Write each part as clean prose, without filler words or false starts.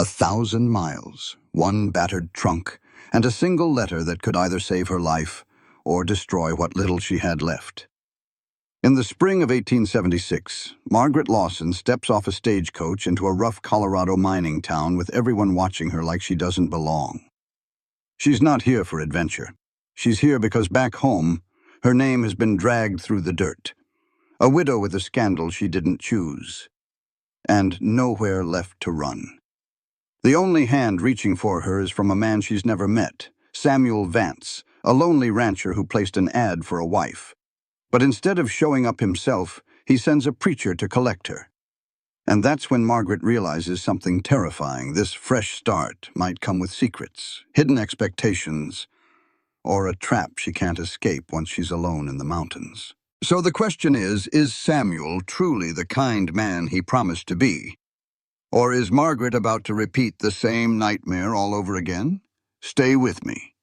1,000 miles, one battered trunk, and a single letter that could either save her life or destroy what little she had left. In the spring of 1876, Margaret Lawson steps off a stagecoach into a rough Colorado mining town with everyone watching her like she doesn't belong. She's not here for adventure. She's here because back home, her name has been dragged through the dirt. A widow with a scandal she didn't choose, and nowhere left to run. The only hand reaching for her is from a man she's never met, Samuel Vance, a lonely rancher who placed an ad for a wife. But instead of showing up himself, he sends a preacher to collect her. And that's when Margaret realizes something terrifying. This fresh start might come with secrets, hidden expectations, or a trap she can't escape once she's alone in the mountains. So the question is Samuel truly the kind man he promised to be? Or is Margaret about to repeat the same nightmare all over again? Stay with me.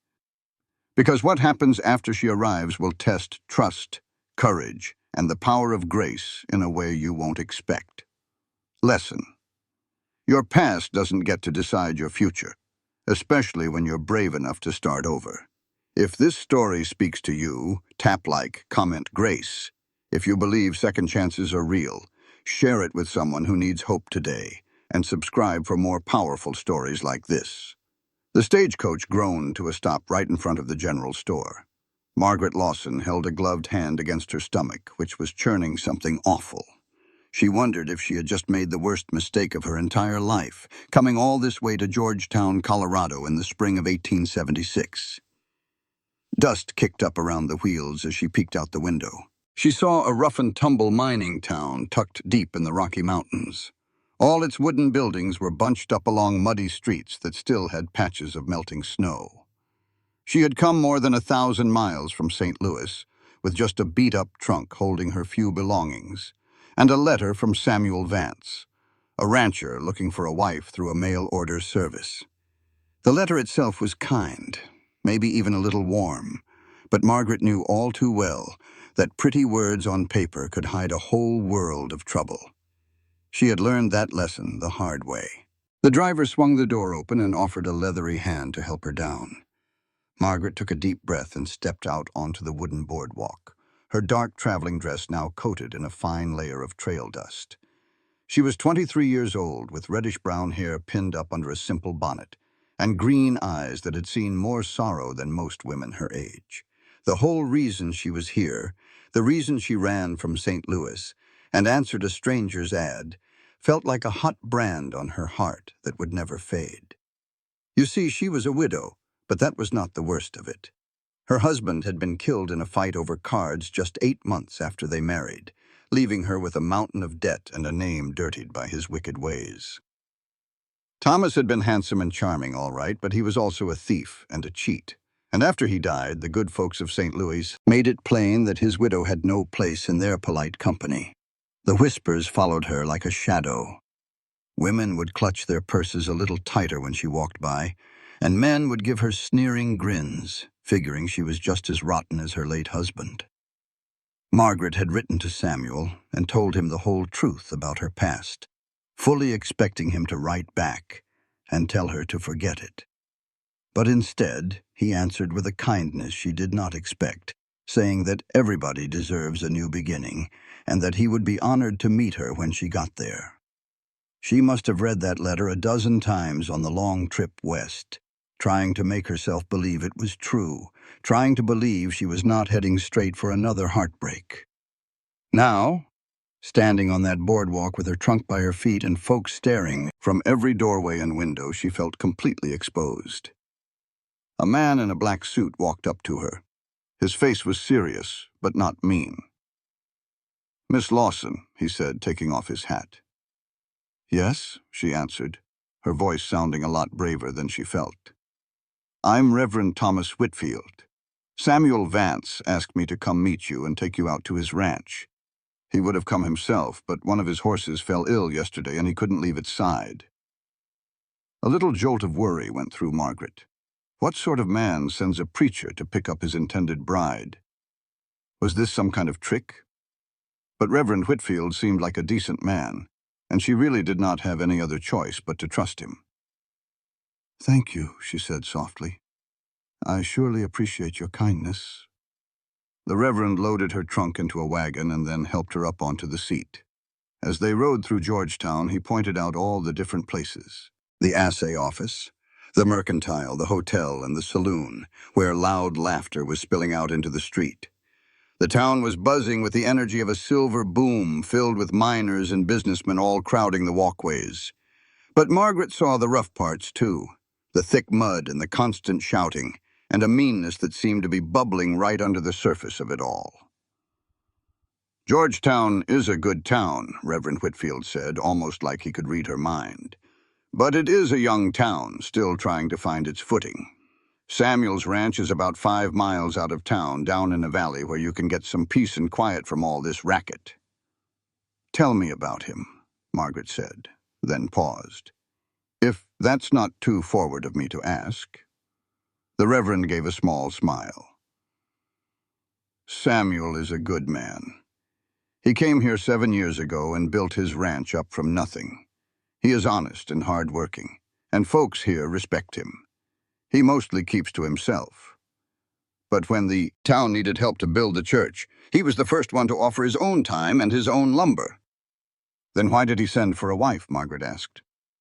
Because what happens after she arrives will test trust, courage, and the power of grace in a way you won't expect. Lesson. Your past doesn't get to decide your future, especially when you're brave enough to start over. If this story speaks to you, tap like, comment grace. If you believe second chances are real, share it with someone who needs hope today, and subscribe for more powerful stories like this. The stagecoach groaned to a stop right in front of the general store. Margaret Lawson held a gloved hand against her stomach, which was churning something awful. She wondered if she had just made the worst mistake of her entire life, coming all this way to Georgetown, Colorado in the spring of 1876. Dust kicked up around the wheels as she peeked out the window. She saw a rough-and-tumble mining town tucked deep in the Rocky Mountains. All its wooden buildings were bunched up along muddy streets that still had patches of melting snow. She had come more than 1,000 miles from St. Louis, with just a beat-up trunk holding her few belongings, and a letter from Samuel Vance, a rancher looking for a wife through a mail-order service. The letter itself was kind, maybe even a little warm, but Margaret knew all too well that pretty words on paper could hide a whole world of trouble. She had learned that lesson the hard way. The driver swung the door open and offered a leathery hand to help her down. Margaret took a deep breath and stepped out onto the wooden boardwalk, her dark traveling dress now coated in a fine layer of trail dust. She was 23 years old, with reddish-brown hair pinned up under a simple bonnet, and green eyes that had seen more sorrow than most women her age. The whole reason she was here, the reason she ran from St. Louis and answered a stranger's ad, felt like a hot brand on her heart that would never fade. You see, she was a widow, but that was not the worst of it. Her husband had been killed in a fight over cards just 8 months after they married, leaving her with a mountain of debt and a name dirtied by his wicked ways. Thomas had been handsome and charming, all right, but he was also a thief and a cheat. And after he died, the good folks of St. Louis made it plain that his widow had no place in their polite company. The whispers followed her like a shadow. Women would clutch their purses a little tighter when she walked by, and men would give her sneering grins, figuring she was just as rotten as her late husband. Margaret had written to Samuel and told him the whole truth about her past, fully expecting him to write back and tell her to forget it. But instead, he answered with a kindness she did not expect, saying that everybody deserves a new beginning and that he would be honored to meet her when she got there. She must have read that letter a dozen times on the long trip west, trying to make herself believe it was true, trying to believe she was not heading straight for another heartbreak. Now, standing on that boardwalk with her trunk by her feet and folks staring from every doorway and window, she felt completely exposed. A man in a black suit walked up to her. His face was serious, but not mean. "Miss Lawson," he said, taking off his hat. "Yes," she answered, her voice sounding a lot braver than she felt. "I'm Reverend Thomas Whitfield. Samuel Vance asked me to come meet you and take you out to his ranch. He would have come himself, but one of his horses fell ill yesterday and he couldn't leave its side." A little jolt of worry went through Margaret. What sort of man sends a preacher to pick up his intended bride? Was this some kind of trick? But Reverend Whitfield seemed like a decent man, and she really did not have any other choice but to trust him. "Thank you," she said softly. "I surely appreciate your kindness." The Reverend loaded her trunk into a wagon and then helped her up onto the seat. As they rode through Georgetown, he pointed out all the different places. The assay office, the mercantile, the hotel, and the saloon, where loud laughter was spilling out into the street. The town was buzzing with the energy of a silver boom filled with miners and businessmen all crowding the walkways. But Margaret saw the rough parts, too. The thick mud and the constant shouting, and a meanness that seemed to be bubbling right under the surface of it all. "Georgetown is a good town," Reverend Whitfield said, almost like he could read her mind. "But it is a young town, still trying to find its footing. Samuel's ranch is about 5 miles out of town, down in a valley where you can get some peace and quiet from all this racket." "Tell me about him," Margaret said, then paused. "If that's not too forward of me to ask." The Reverend gave a small smile. "Samuel is a good man. He came here 7 years ago and built his ranch up from nothing. He is honest and hard-working, and folks here respect him. He mostly keeps to himself. But when the town needed help to build the church, he was the first one to offer his own time and his own lumber." "Then why did he send for a wife?" Margaret asked.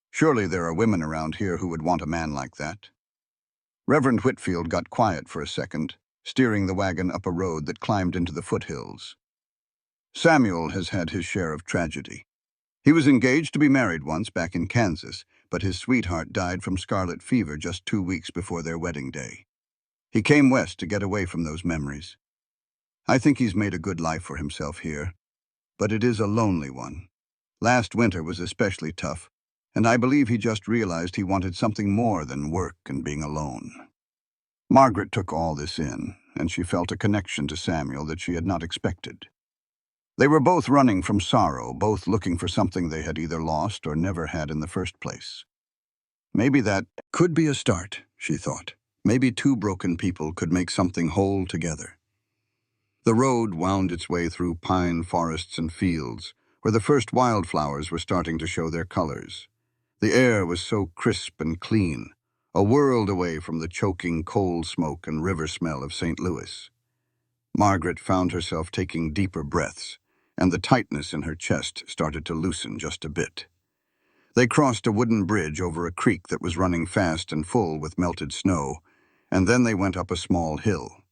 "Surely there are women around here who would want a man like that." Reverend Whitfield got quiet for a second, steering the wagon up a road that climbed into the foothills. "Samuel has had his share of tragedy. He was engaged to be married once back in Kansas, but his sweetheart died from scarlet fever just 2 weeks before their wedding day. He came west to get away from those memories. I think he's made a good life for himself here, but it is a lonely one. Last winter was especially tough, and I believe he just realized he wanted something more than work and being alone." Margaret took all this in, and she felt a connection to Samuel that she had not expected. They were both running from sorrow, both looking for something they had either lost or never had in the first place. Maybe that could be a start, she thought. Maybe two broken people could make something whole together. The road wound its way through pine forests and fields, where the first wildflowers were starting to show their colors. The air was so crisp and clean, a world away from the choking coal smoke and river smell of St. Louis. Margaret found herself taking deeper breaths, and the tightness in her chest started to loosen just a bit. They crossed a wooden bridge over a creek that was running fast and full with melted snow, and then they went up a small hill.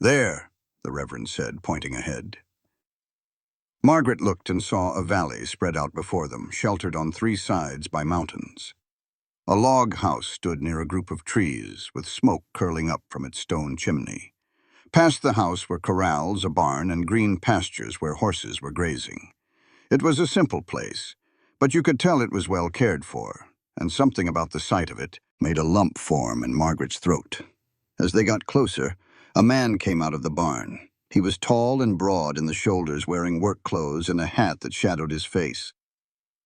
"There," the Reverend said, pointing ahead. Margaret looked and saw a valley spread out before them, sheltered on 3 sides by mountains. A log house stood near a group of trees, with smoke curling up from its stone chimney. Past the house were corrals, a barn, and green pastures where horses were grazing. It was a simple place, but you could tell it was well cared for, and something about the sight of it made a lump form in Margaret's throat. As they got closer, a man came out of the barn. He was tall and broad in the shoulders, wearing work clothes and a hat that shadowed his face.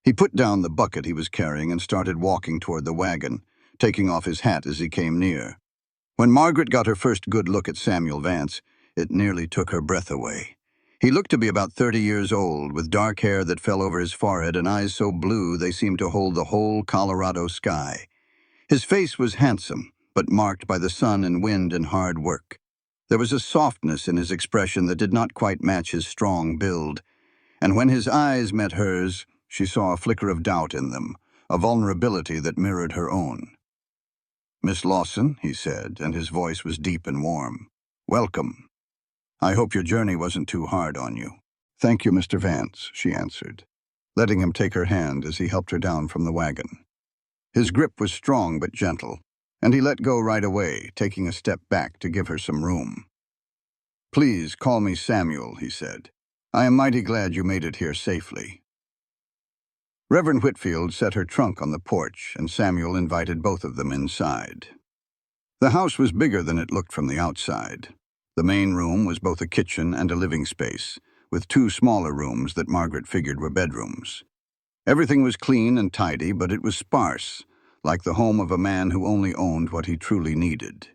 He put down the bucket he was carrying and started walking toward the wagon, taking off his hat as he came near. When Margaret got her first good look at Samuel Vance, it nearly took her breath away. He looked to be about 30 years old, with dark hair that fell over his forehead and eyes so blue they seemed to hold the whole Colorado sky. His face was handsome, but marked by the sun and wind and hard work. There was a softness in his expression that did not quite match his strong build, and when his eyes met hers, she saw a flicker of doubt in them, a vulnerability that mirrored her own. "Miss Lawson," he said, and his voice was deep and warm. "Welcome. I hope your journey wasn't too hard on you." "Thank you, Mr. Vance," she answered, letting him take her hand as he helped her down from the wagon. His grip was strong but gentle, and he let go right away, taking a step back to give her some room. "Please call me Samuel," he said. "I am mighty glad you made it here safely." Reverend Whitfield set her trunk on the porch, and Samuel invited both of them inside. The house was bigger than it looked from the outside. The main room was both a kitchen and a living space, with 2 smaller rooms that Margaret figured were bedrooms. Everything was clean and tidy, but it was sparse, like the home of a man who only owned what he truly needed.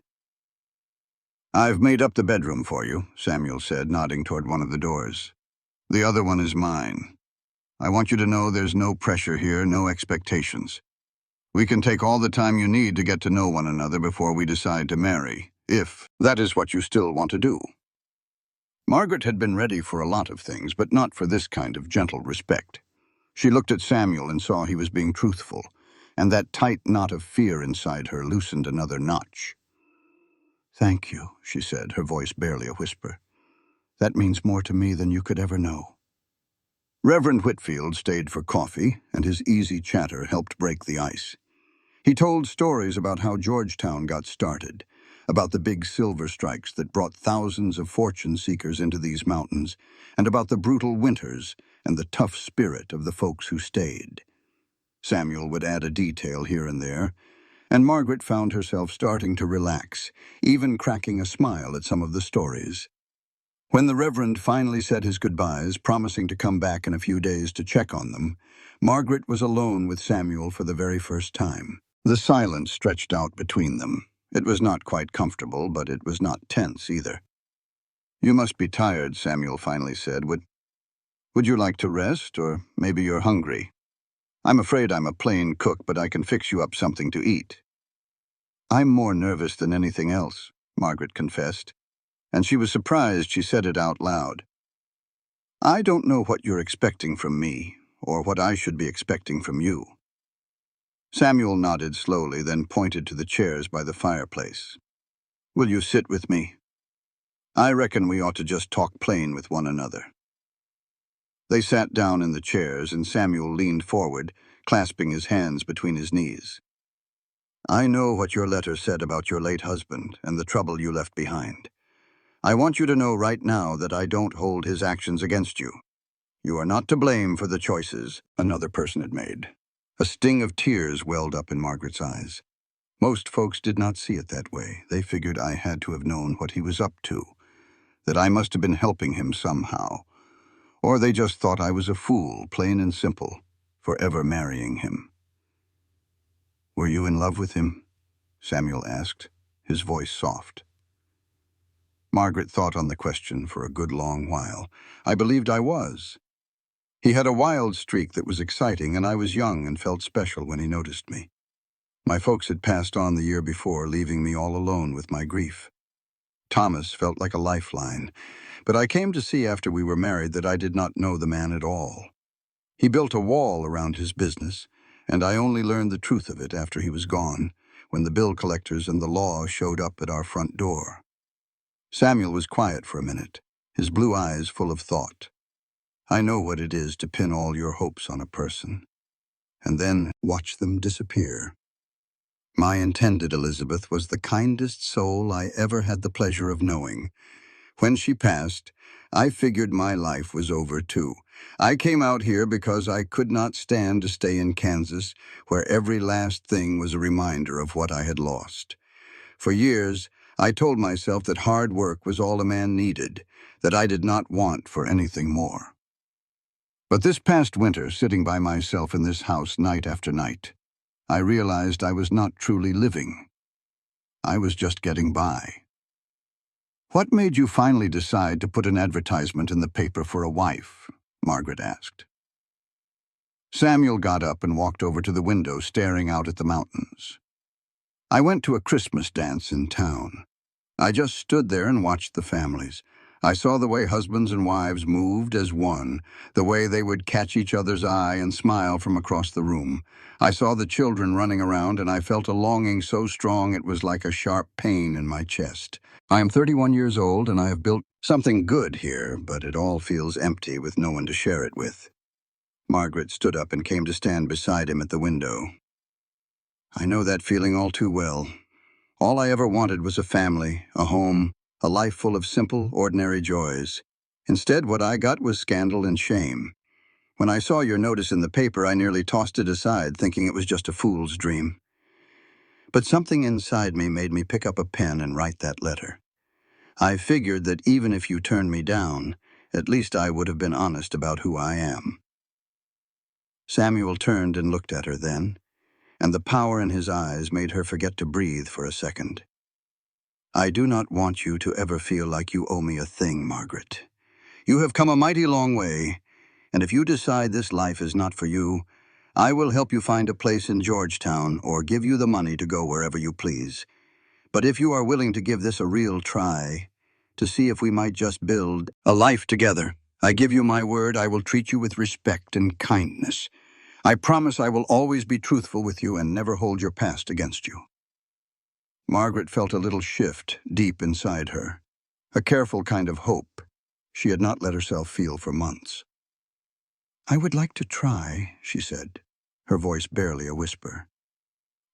"I've made up the bedroom for you," Samuel said, nodding toward one of the doors. "The other one is mine. I want you to know there's no pressure here, no expectations. We can take all the time you need to get to know one another before we decide to marry, if that is what you still want to do. Margaret had been ready for a lot of things, but not for this kind of gentle respect. She looked at Samuel and saw he was being truthful, and that tight knot of fear inside her loosened another notch. "Thank you," she said, her voice barely a whisper. "That means more to me than you could ever know." Reverend Whitfield stayed for coffee, and his easy chatter helped break the ice. He told stories about how Georgetown got started, about the big silver strikes that brought thousands of fortune seekers into these mountains, and about the brutal winters and the tough spirit of the folks who stayed. Samuel would add a detail here and there, and Margaret found herself starting to relax, even cracking a smile at some of the stories. When the Reverend finally said his goodbyes, promising to come back in a few days to check on them, Margaret was alone with Samuel for the very first time. The silence stretched out between them. It was not quite comfortable, but it was not tense either. "You must be tired," Samuel finally said. Would you like to rest, or maybe you're hungry? I'm afraid I'm a plain cook, but I can fix you up something to eat." "I'm more nervous than anything else," Margaret confessed, and she was surprised she said it out loud. "I don't know what you're expecting from me, or what I should be expecting from you." Samuel nodded slowly, then pointed to the chairs by the fireplace. "Will you sit with me? I reckon we ought to just talk plain with one another." They sat down in the chairs, and Samuel leaned forward, clasping his hands between his knees. "I know what your letter said about your late husband and the trouble you left behind. I want you to know right now that I don't hold his actions against you. You are not to blame for the choices another person had made." A sting of tears welled up in Margaret's eyes. Most folks did not see it that way. They figured I had to have known what he was up to, that I must have been helping him somehow. Or they just thought I was a fool, plain and simple, for ever marrying him. "Were you in love with him?" Samuel asked, his voice soft. Margaret thought on the question for a good long while. "I believed I was. He had a wild streak that was exciting, and I was young and felt special when he noticed me. My folks had passed on the year before, leaving me all alone with my grief. Thomas felt like a lifeline, but I came to see after we were married that I did not know the man at all. He built a wall around his business, and I only learned the truth of it after he was gone, when the bill collectors and the law showed up at our front door." Samuel was quiet for a minute, his blue eyes full of thought. "I know what it is to pin all your hopes on a person, and then watch them disappear. My intended Elizabeth was the kindest soul I ever had the pleasure of knowing. When she passed, I figured my life was over too. I came out here because I could not stand to stay in Kansas, where every last thing was a reminder of what I had lost. For years, I told myself that hard work was all a man needed, that I did not want for anything more. But this past winter, sitting by myself in this house night after night, I realized I was not truly living. I was just getting by." "What made you finally decide to put an advertisement in the paper for a wife?" Margaret asked. Samuel got up and walked over to the window, staring out at the mountains. "I went to a Christmas dance in town. I just stood there and watched the families. I saw the way husbands and wives moved as one, the way they would catch each other's eye and smile from across the room. I saw the children running around, and I felt a longing so strong it was like a sharp pain in my chest. I am 31 years old, and I have built something good here, but it all feels empty with no one to share it with." Margaret stood up and came to stand beside him at the window. "I know that feeling all too well. All I ever wanted was a family, a home, a life full of simple, ordinary joys. Instead, what I got was scandal and shame. When I saw your notice in the paper, I nearly tossed it aside, thinking it was just a fool's dream. But something inside me made me pick up a pen and write that letter. I figured that even if you turned me down, at least I would have been honest about who I am." Samuel turned and looked at her then, and the power in his eyes made her forget to breathe for a second. "I do not want you to ever feel like you owe me a thing, Margaret. You have come a mighty long way, and if you decide this life is not for you, I will help you find a place in Georgetown or give you the money to go wherever you please. But if you are willing to give this a real try, to see if we might just build a life together, I give you my word I will treat you with respect and kindness. I promise I will always be truthful with you and never hold your past against you." Margaret felt a little shift deep inside her, a careful kind of hope she had not let herself feel for months. "I would like to try," she said, her voice barely a whisper.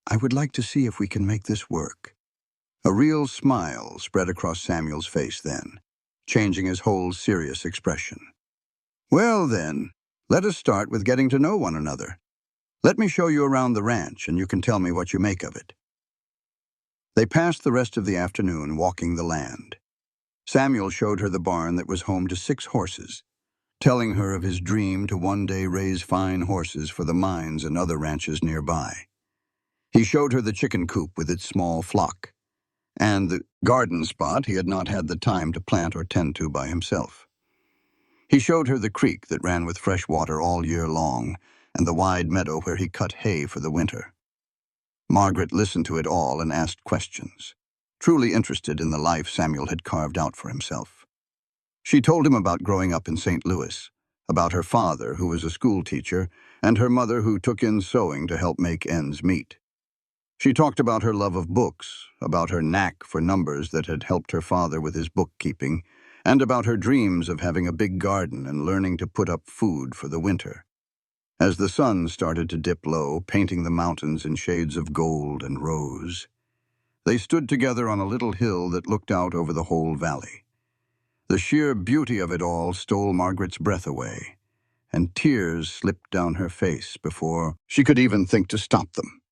"I would like to see if we can make this work." A real smile spread across Samuel's face then, changing his whole serious expression. "Well then, let us start with getting to know one another. Let me show you around the ranch and you can tell me what you make of it." They passed the rest of the afternoon walking the land. Samuel showed her the barn that was home to 6 horses, telling her of his dream to one day raise fine horses for the mines and other ranches nearby. He showed her the chicken coop with its small flock, and the garden spot he had not had the time to plant or tend to by himself. He showed her the creek that ran with fresh water all year long, and the wide meadow where he cut hay for the winter. Margaret listened to it all and asked questions, truly interested in the life Samuel had carved out for himself. She told him about growing up in St. Louis, about her father, who was a school teacher, and her mother, who took in sewing to help make ends meet. She talked about her love of books, about her knack for numbers that had helped her father with his bookkeeping, and about her dreams of having a big garden and learning to put up food for the winter. As the sun started to dip low, painting the mountains in shades of gold and rose, they stood together on a little hill that looked out over the whole valley. The sheer beauty of it all stole Margaret's breath away, and tears slipped down her face before she could even think to stop them.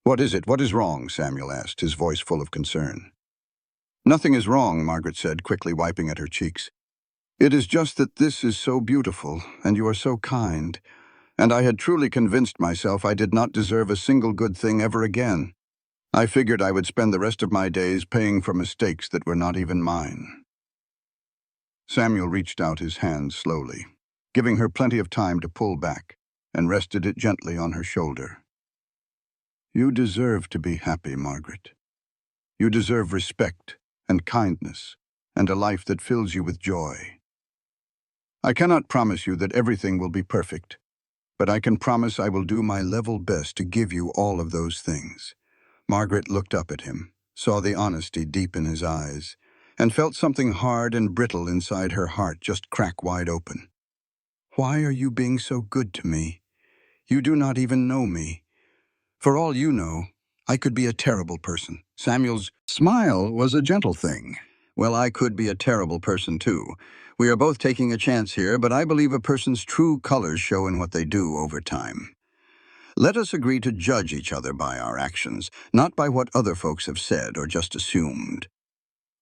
"What is it? What is wrong?" Samuel asked, his voice full of concern. "Nothing is wrong," Margaret said, quickly wiping at her cheeks. "It is just that this is so beautiful, and you are so kind, and I had truly convinced myself I did not deserve a single good thing ever again. I figured I would spend the rest of my days paying for mistakes that were not even mine." Samuel reached out his hand slowly, giving her plenty of time to pull back, and rested it gently on her shoulder. "You deserve to be happy, Margaret. You deserve respect and kindness and a life that fills you with joy. I cannot promise you that everything will be perfect, but I can promise I will do my level best to give you all of those things." Margaret looked up at him, saw the honesty deep in his eyes, and felt something hard and brittle inside her heart just crack wide open. "Why are you being so good to me? You do not even know me. For all you know, I could be a terrible person." Samuel's smile was a gentle thing. "Well, I could be a terrible person too. We are both taking a chance here, but I believe a person's true colors show in what they do over time. Let us agree to judge each other by our actions, not by what other folks have said or just assumed."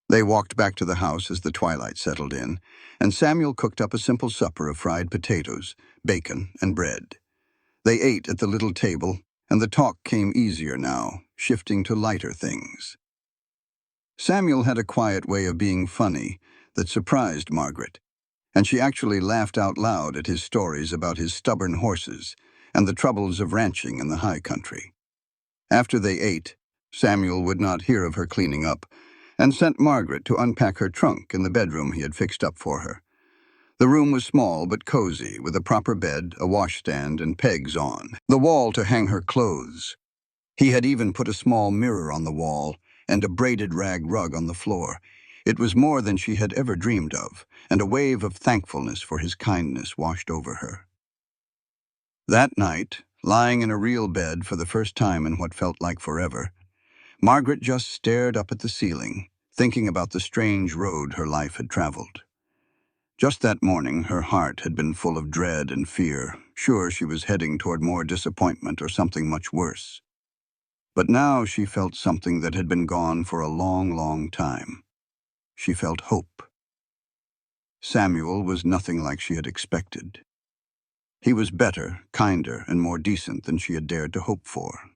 They walked back to the house as the twilight settled in, and Samuel cooked up a simple supper of fried potatoes, bacon, and bread. They ate at the little table, and the talk came easier now, shifting to lighter things. Samuel had a quiet way of being funny that surprised Margaret, and she actually laughed out loud at his stories about his stubborn horses and the troubles of ranching in the high country. After they ate, Samuel would not hear of her cleaning up, and sent Margaret to unpack her trunk in the bedroom he had fixed up for her. The room was small but cozy, with a proper bed, a washstand, and pegs on the wall to hang her clothes. He had even put a small mirror on the wall and a braided rag rug on the floor. It was more than she had ever dreamed of, and a wave of thankfulness for his kindness washed over her. That night, lying in a real bed for the first time in what felt like forever, Margaret just stared up at the ceiling, thinking about the strange road her life had traveled. Just that morning, her heart had been full of dread and fear, sure she was heading toward more disappointment or something much worse. But now she felt something that had been gone for a long, long time. She felt hope. Samuel was nothing like she had expected. He was better, kinder, and more decent than she had dared to hope for.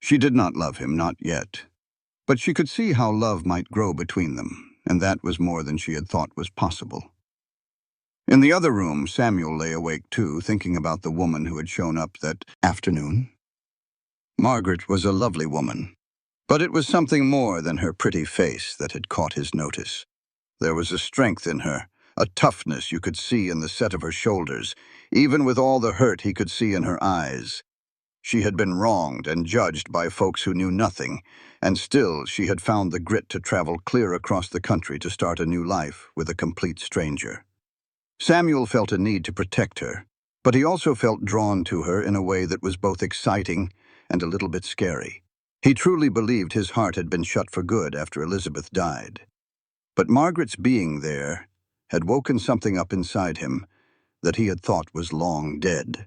She did not love him, not yet, but she could see how love might grow between them, and that was more than she had thought was possible. In the other room, Samuel lay awake too, thinking about the woman who had shown up that afternoon. Margaret was a lovely woman, but it was something more than her pretty face that had caught his notice. There was a strength in her, a toughness you could see in the set of her shoulders, even with all the hurt he could see in her eyes. She had been wronged and judged by folks who knew nothing, and still she had found the grit to travel clear across the country to start a new life with a complete stranger. Samuel felt a need to protect her, but he also felt drawn to her in a way that was both exciting and a little bit scary. He truly believed his heart had been shut for good after Elizabeth died. But Margaret's being there had woken something up inside him that he had thought was long dead.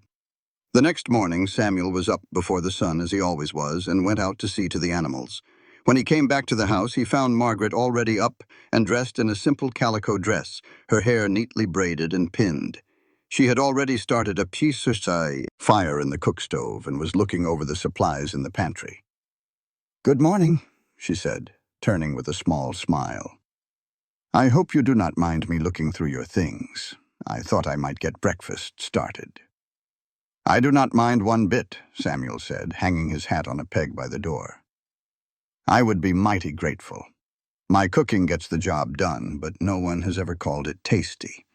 The next morning, Samuel was up before the sun, as he always was, and went out to see to the animals. When he came back to the house, he found Margaret already up and dressed in a simple calico dress, her hair neatly braided and pinned. She had already started a fire in the cook stove and was looking over the supplies in the pantry. "Good morning," she said, turning with a small smile. "I hope you do not mind me looking through your things. I thought I might get breakfast started." "I do not mind one bit," Samuel said, hanging his hat on a peg by the door. "I would be mighty grateful. My cooking gets the job done, but no one has ever called it tasty."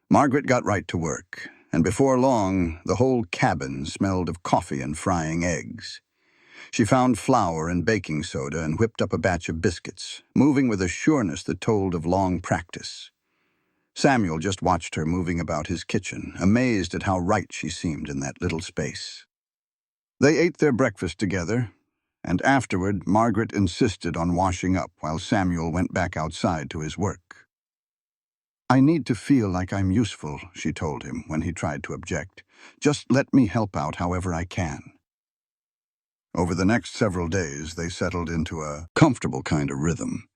Margaret got right to work, and before long, the whole cabin smelled of coffee and frying eggs. She found flour and baking soda and whipped up a batch of biscuits, moving with a sureness that told of long practice. Samuel just watched her moving about his kitchen, amazed at how right she seemed in that little space. They ate their breakfast together, and afterward Margaret insisted on washing up while Samuel went back outside to his work. "I need to feel like I'm useful," she told him when he tried to object. "Just let me help out however I can." Over the next several days, they settled into a comfortable kind of rhythm.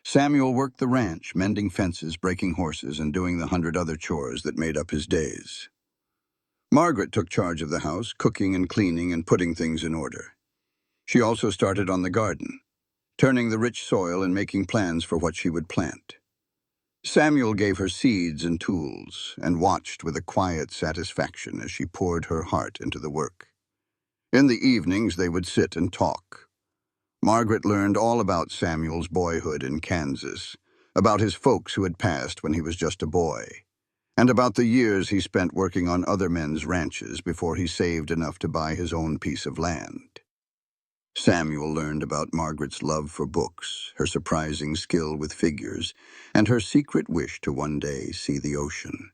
Samuel worked the ranch, mending fences, breaking horses, and doing the 100 other chores that made up his days. Margaret took charge of the house, cooking and cleaning and putting things in order. She also started on the garden, turning the rich soil and making plans for what she would plant. Samuel gave her seeds and tools and watched with a quiet satisfaction as she poured her heart into the work. In the evenings, they would sit and talk. Margaret learned all about Samuel's boyhood in Kansas, about his folks who had passed when he was just a boy, and about the years he spent working on other men's ranches before he saved enough to buy his own piece of land. Samuel learned about Margaret's love for books, her surprising skill with figures, and her secret wish to one day see the ocean.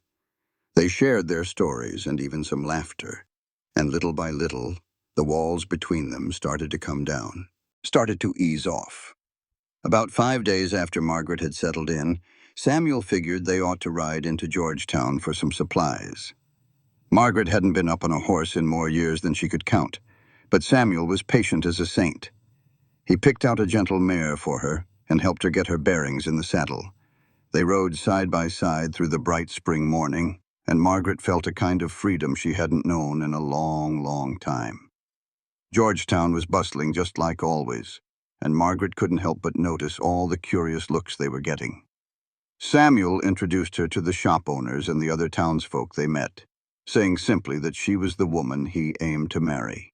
They shared their stories and even some laughter, and little by little, the walls between them started to ease off. About 5 days after Margaret had settled in, Samuel figured they ought to ride into Georgetown for some supplies. Margaret hadn't been up on a horse in more years than she could count, but Samuel was patient as a saint. He picked out a gentle mare for her and helped her get her bearings in the saddle. They rode side by side through the bright spring morning, and Margaret felt a kind of freedom she hadn't known in a long, long time. Georgetown was bustling just like always, and Margaret couldn't help but notice all the curious looks they were getting. Samuel introduced her to the shop owners and the other townsfolk they met, saying simply that she was the woman he aimed to marry.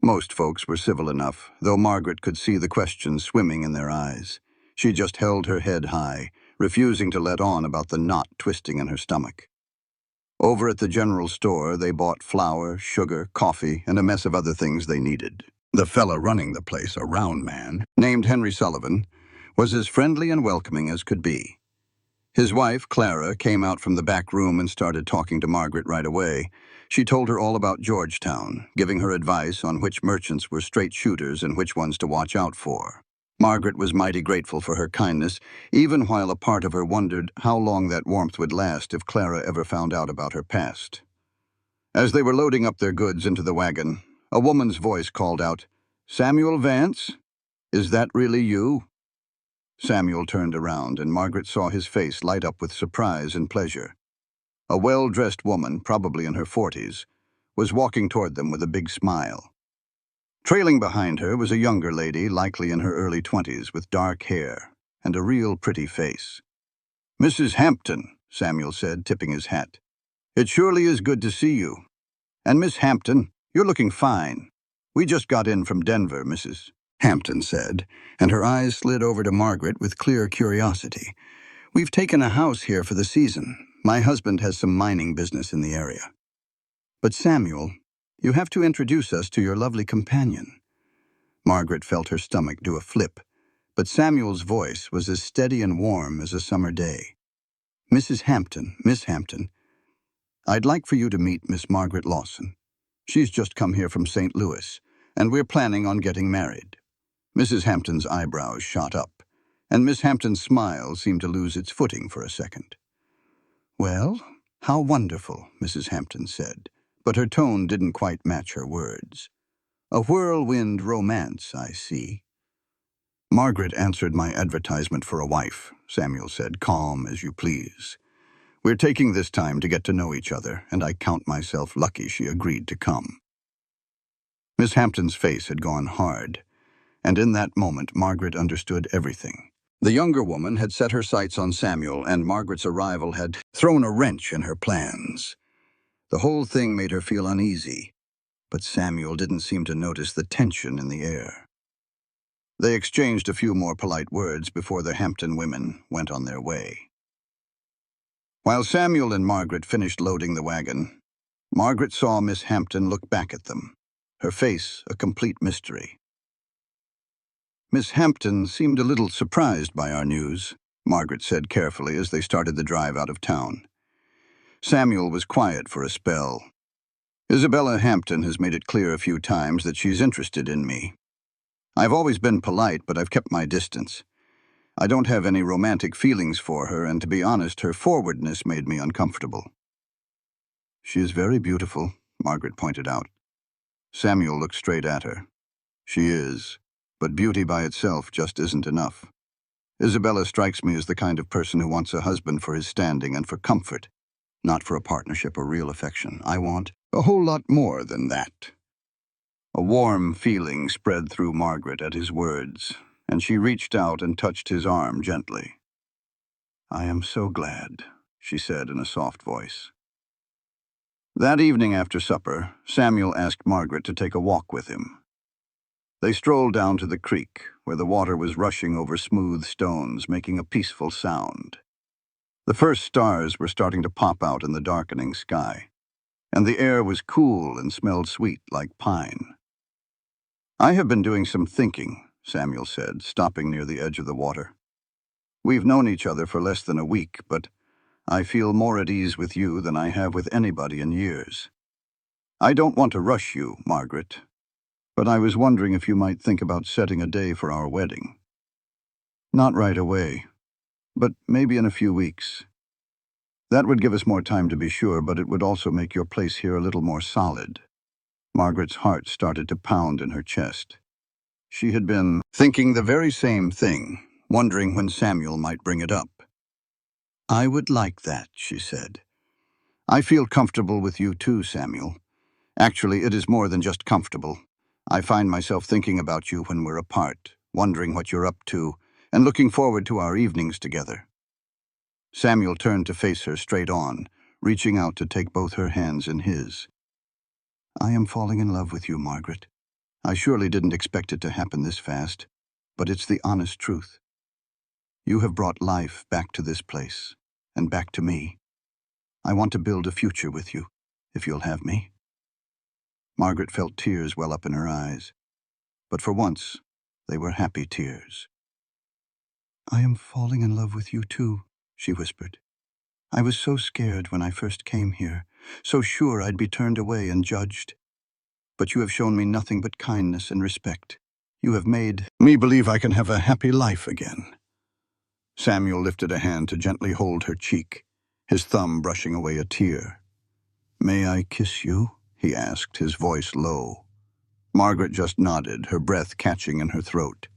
Most folks were civil enough, though Margaret could see the questions swimming in their eyes. She just held her head high, refusing to let on about the knot twisting in her stomach. Over at the general store, they bought flour, sugar, coffee, and a mess of other things they needed. The fella running the place, a round man, named Henry Sullivan, was as friendly and welcoming as could be. His wife, Clara, came out from the back room and started talking to Margaret right away. She told her all about Georgetown, giving her advice on which merchants were straight shooters and which ones to watch out for. Margaret was mighty grateful for her kindness, even while a part of her wondered how long that warmth would last if Clara ever found out about her past. As they were loading up their goods into the wagon, a woman's voice called out, "Samuel Vance? Is that really you?" Samuel turned around, and Margaret saw his face light up with surprise and pleasure. A well-dressed woman, probably in her 40s, was walking toward them with a big smile. Trailing behind her was a younger lady, likely in her early 20s, with dark hair and a real pretty face. "Mrs. Hampton," Samuel said, tipping his hat. "It surely is good to see you. And Miss Hampton, you're looking fine. We just got in from Denver, Mrs. Hampton said, and her eyes slid over to Margaret with clear curiosity. "We've taken a house here for the season. My husband has some mining business in the area." "But Samuel, you have to introduce us to your lovely companion." Margaret felt her stomach do a flip, but Samuel's voice was as steady and warm as a summer day. "Mrs. Hampton, Miss Hampton, I'd like for you to meet Miss Margaret Lawson. She's just come here from St. Louis, and we're planning on getting married." Mrs. Hampton's eyebrows shot up, and Miss Hampton's smile seemed to lose its footing for a second. "Well, how wonderful," Mrs. Hampton said, but her tone didn't quite match her words. "A whirlwind romance, I see." "Margaret answered my advertisement for a wife," Samuel said, calm as you please. "We're taking this time to get to know each other, and I count myself lucky she agreed to come." Miss Hampton's face had gone hard, and in that moment Margaret understood everything. The younger woman had set her sights on Samuel, and Margaret's arrival had thrown a wrench in her plans. The whole thing made her feel uneasy, but Samuel didn't seem to notice the tension in the air. They exchanged a few more polite words before the Hampton women went on their way. While Samuel and Margaret finished loading the wagon, Margaret saw Miss Hampton look back at them, her face a complete mystery. "Miss Hampton seemed a little surprised by our news," Margaret said carefully as they started the drive out of town. Samuel was quiet for a spell. "Isabella Hampton has made it clear a few times that she's interested in me. I've always been polite, but I've kept my distance. I don't have any romantic feelings for her, and to be honest, her forwardness made me uncomfortable." "She is very beautiful," Margaret pointed out. Samuel looked straight at her. "She is, but beauty by itself just isn't enough. Isabella strikes me as the kind of person who wants a husband for his standing and for comfort, not for a partnership or real affection. I want a whole lot more than that." A warm feeling spread through Margaret at his words, and she reached out and touched his arm gently. "I am so glad," she said in a soft voice. That evening after supper, Samuel asked Margaret to take a walk with him. They strolled down to the creek, where the water was rushing over smooth stones, making a peaceful sound. The first stars were starting to pop out in the darkening sky, and the air was cool and smelled sweet like pine. "I have been doing some thinking," Samuel said, stopping near the edge of the water. "We've known each other for less than a week, but I feel more at ease with you than I have with anybody in years. I don't want to rush you, Margaret, but I was wondering if you might think about setting a day for our wedding. Not right away, but maybe in a few weeks. That would give us more time to be sure, but it would also make your place here a little more solid." Margaret's heart started to pound in her chest. She had been thinking the very same thing, wondering when Samuel might bring it up. "I would like that," she said. "I feel comfortable with you too, Samuel. Actually, it is more than just comfortable. I find myself thinking about you when we're apart, wondering what you're up to, and looking forward to our evenings together." Samuel turned to face her straight on, reaching out to take both her hands in his. "I am falling in love with you, Margaret. I surely didn't expect it to happen this fast, but it's the honest truth. You have brought life back to this place, and back to me. I want to build a future with you, if you'll have me." Margaret felt tears well up in her eyes, but for once, they were happy tears. "I am falling in love with you too," she whispered. "I was so scared when I first came here, so sure I'd be turned away and judged. But you have shown me nothing but kindness and respect. You have made me believe I can have a happy life again." Samuel lifted a hand to gently hold her cheek, his thumb brushing away a tear. "May I kiss you?" he asked, his voice low. Margaret just nodded, her breath catching in her throat.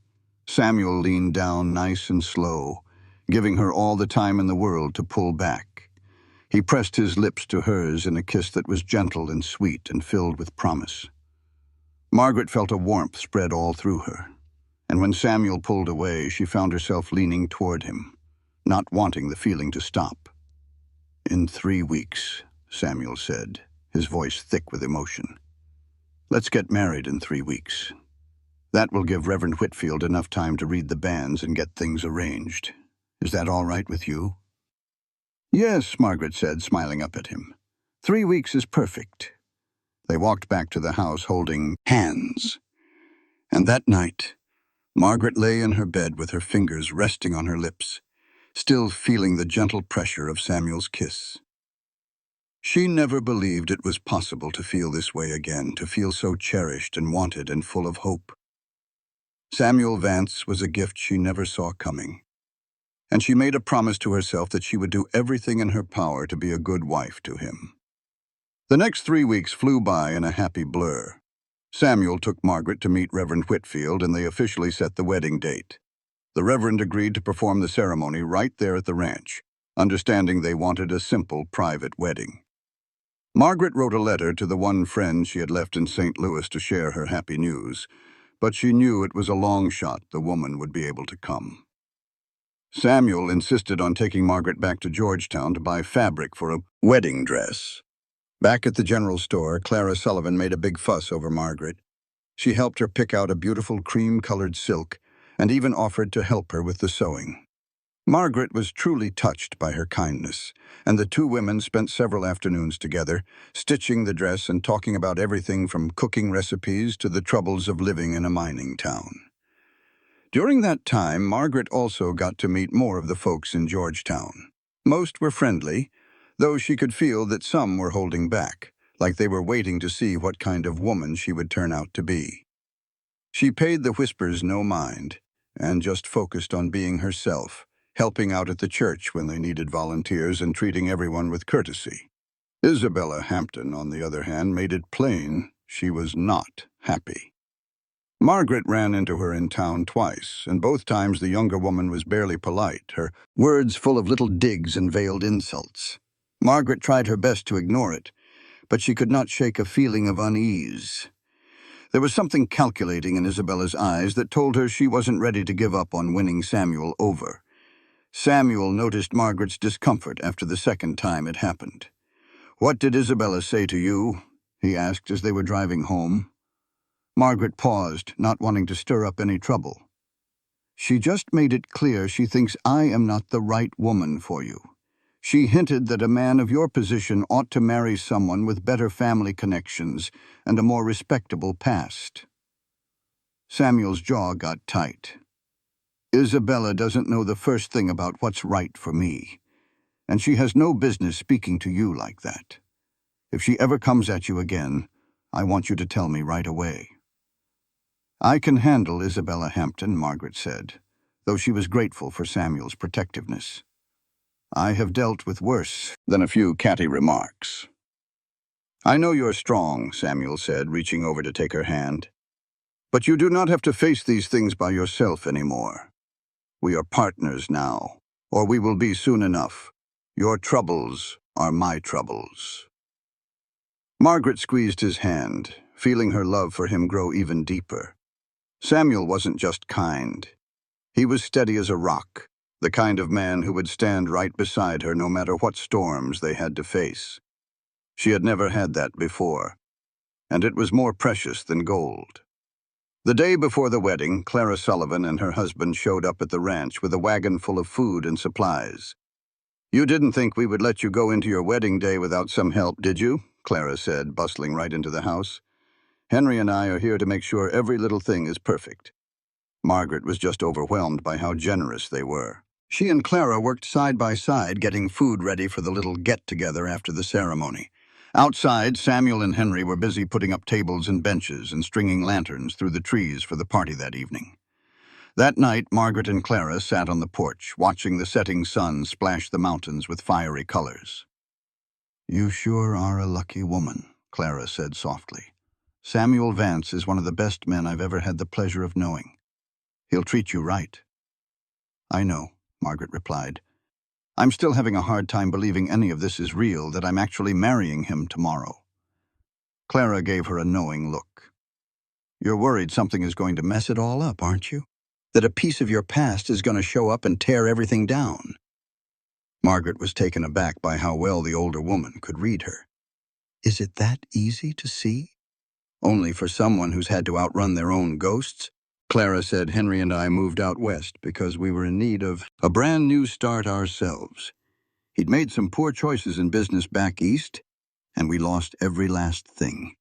Samuel leaned down nice and slow, giving her all the time in the world to pull back. He pressed his lips to hers in a kiss that was gentle and sweet and filled with promise. Margaret felt a warmth spread all through her, and when Samuel pulled away, she found herself leaning toward him, not wanting the feeling to stop. "In 3 weeks," Samuel said, his voice thick with emotion. "Let's get married in 3 weeks. That will give Reverend Whitfield enough time to read the banns and get things arranged. Is that all right with you?" "Yes," Margaret said, smiling up at him. 3 weeks is perfect." They walked back to the house holding hands. And that night, Margaret lay in her bed with her fingers resting on her lips, still feeling the gentle pressure of Samuel's kiss. She never believed it was possible to feel this way again, to feel so cherished and wanted and full of hope. Samuel Vance was a gift she never saw coming, and she made a promise to herself that she would do everything in her power to be a good wife to him. The next 3 weeks flew by in a happy blur. Samuel took Margaret to meet Reverend Whitfield, and they officially set the wedding date. The Reverend agreed to perform the ceremony right there at the ranch, understanding they wanted a simple, private wedding. Margaret wrote a letter to the one friend she had left in St. Louis to share her happy news, but she knew it was a long shot the woman would be able to come. Samuel insisted on taking Margaret back to Georgetown to buy fabric for a wedding dress. Back at the general store, Clara Sullivan made a big fuss over Margaret. She helped her pick out a beautiful cream-colored silk and even offered to help her with the sewing. Margaret was truly touched by her kindness, and the two women spent several afternoons together, stitching the dress and talking about everything from cooking recipes to the troubles of living in a mining town. During that time, Margaret also got to meet more of the folks in Georgetown. Most were friendly, though she could feel that some were holding back, like they were waiting to see what kind of woman she would turn out to be. She paid the whispers no mind, and just focused on being herself, helping out at the church when they needed volunteers and treating everyone with courtesy. Isabella Hampton, on the other hand, made it plain she was not happy. Margaret ran into her in town twice, and both times the younger woman was barely polite, her words full of little digs and veiled insults. Margaret tried her best to ignore it, but she could not shake a feeling of unease. There was something calculating in Isabella's eyes that told her she wasn't ready to give up on winning Samuel over. Samuel noticed Margaret's discomfort after the second time it happened. "What did Isabella say to you?" he asked as they were driving home. Margaret paused, not wanting to stir up any trouble. "She just made it clear she thinks I am not the right woman for you. She hinted that a man of your position ought to marry someone with better family connections and a more respectable past." Samuel's jaw got tight. "Isabella doesn't know the first thing about what's right for me, and she has no business speaking to you like that. If she ever comes at you again, I want you to tell me right away." "I can handle Isabella Hampton," Margaret said, though she was grateful for Samuel's protectiveness. "I have dealt with worse than a few catty remarks." "I know you're strong," Samuel said, reaching over to take her hand. "But you do not have to face these things by yourself anymore. We are partners now, or we will be soon enough. Your troubles are my troubles." Margaret squeezed his hand, feeling her love for him grow even deeper. Samuel wasn't just kind. He was steady as a rock, the kind of man who would stand right beside her no matter what storms they had to face. She had never had that before, and it was more precious than gold. The day before the wedding, Clara Sullivan and her husband showed up at the ranch with a wagon full of food and supplies. "You didn't think we would let you go into your wedding day without some help, did you?" Clara said, bustling right into the house. "Henry and I are here to make sure every little thing is perfect." Margaret was just overwhelmed by how generous they were. She and Clara worked side by side getting food ready for the little get-together after the ceremony. Outside, Samuel and Henry were busy putting up tables and benches and stringing lanterns through the trees for the party that evening. That night, Margaret and Clara sat on the porch, watching the setting sun splash the mountains with fiery colors. "You sure are a lucky woman," Clara said softly. "Samuel Vance is one of the best men I've ever had the pleasure of knowing. He'll treat you right." "I know," Margaret replied. "I'm still having a hard time believing any of this is real, that I'm actually marrying him tomorrow." Clara gave her a knowing look. "You're worried something is going to mess it all up, aren't you? That a piece of your past is going to show up and tear everything down." Margaret was taken aback by how well the older woman could read her. "Is it that easy to see?" "Only for someone who's had to outrun their own ghosts." Clara said Henry and I moved out west because we were in need of a brand new start ourselves. He'd made some poor choices in business back east, and we lost every last thing.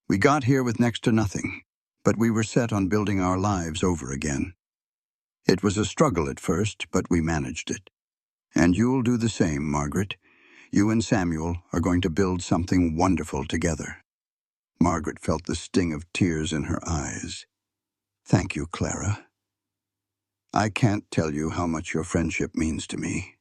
We got here with next to nothing, but we were set on building our lives over again. It was a struggle at first, but we managed it. And you'll do the same, Margaret. You and Samuel are going to build something wonderful together. Margaret felt the sting of tears in her eyes. Thank you, Clara. I can't tell you how much your friendship means to me.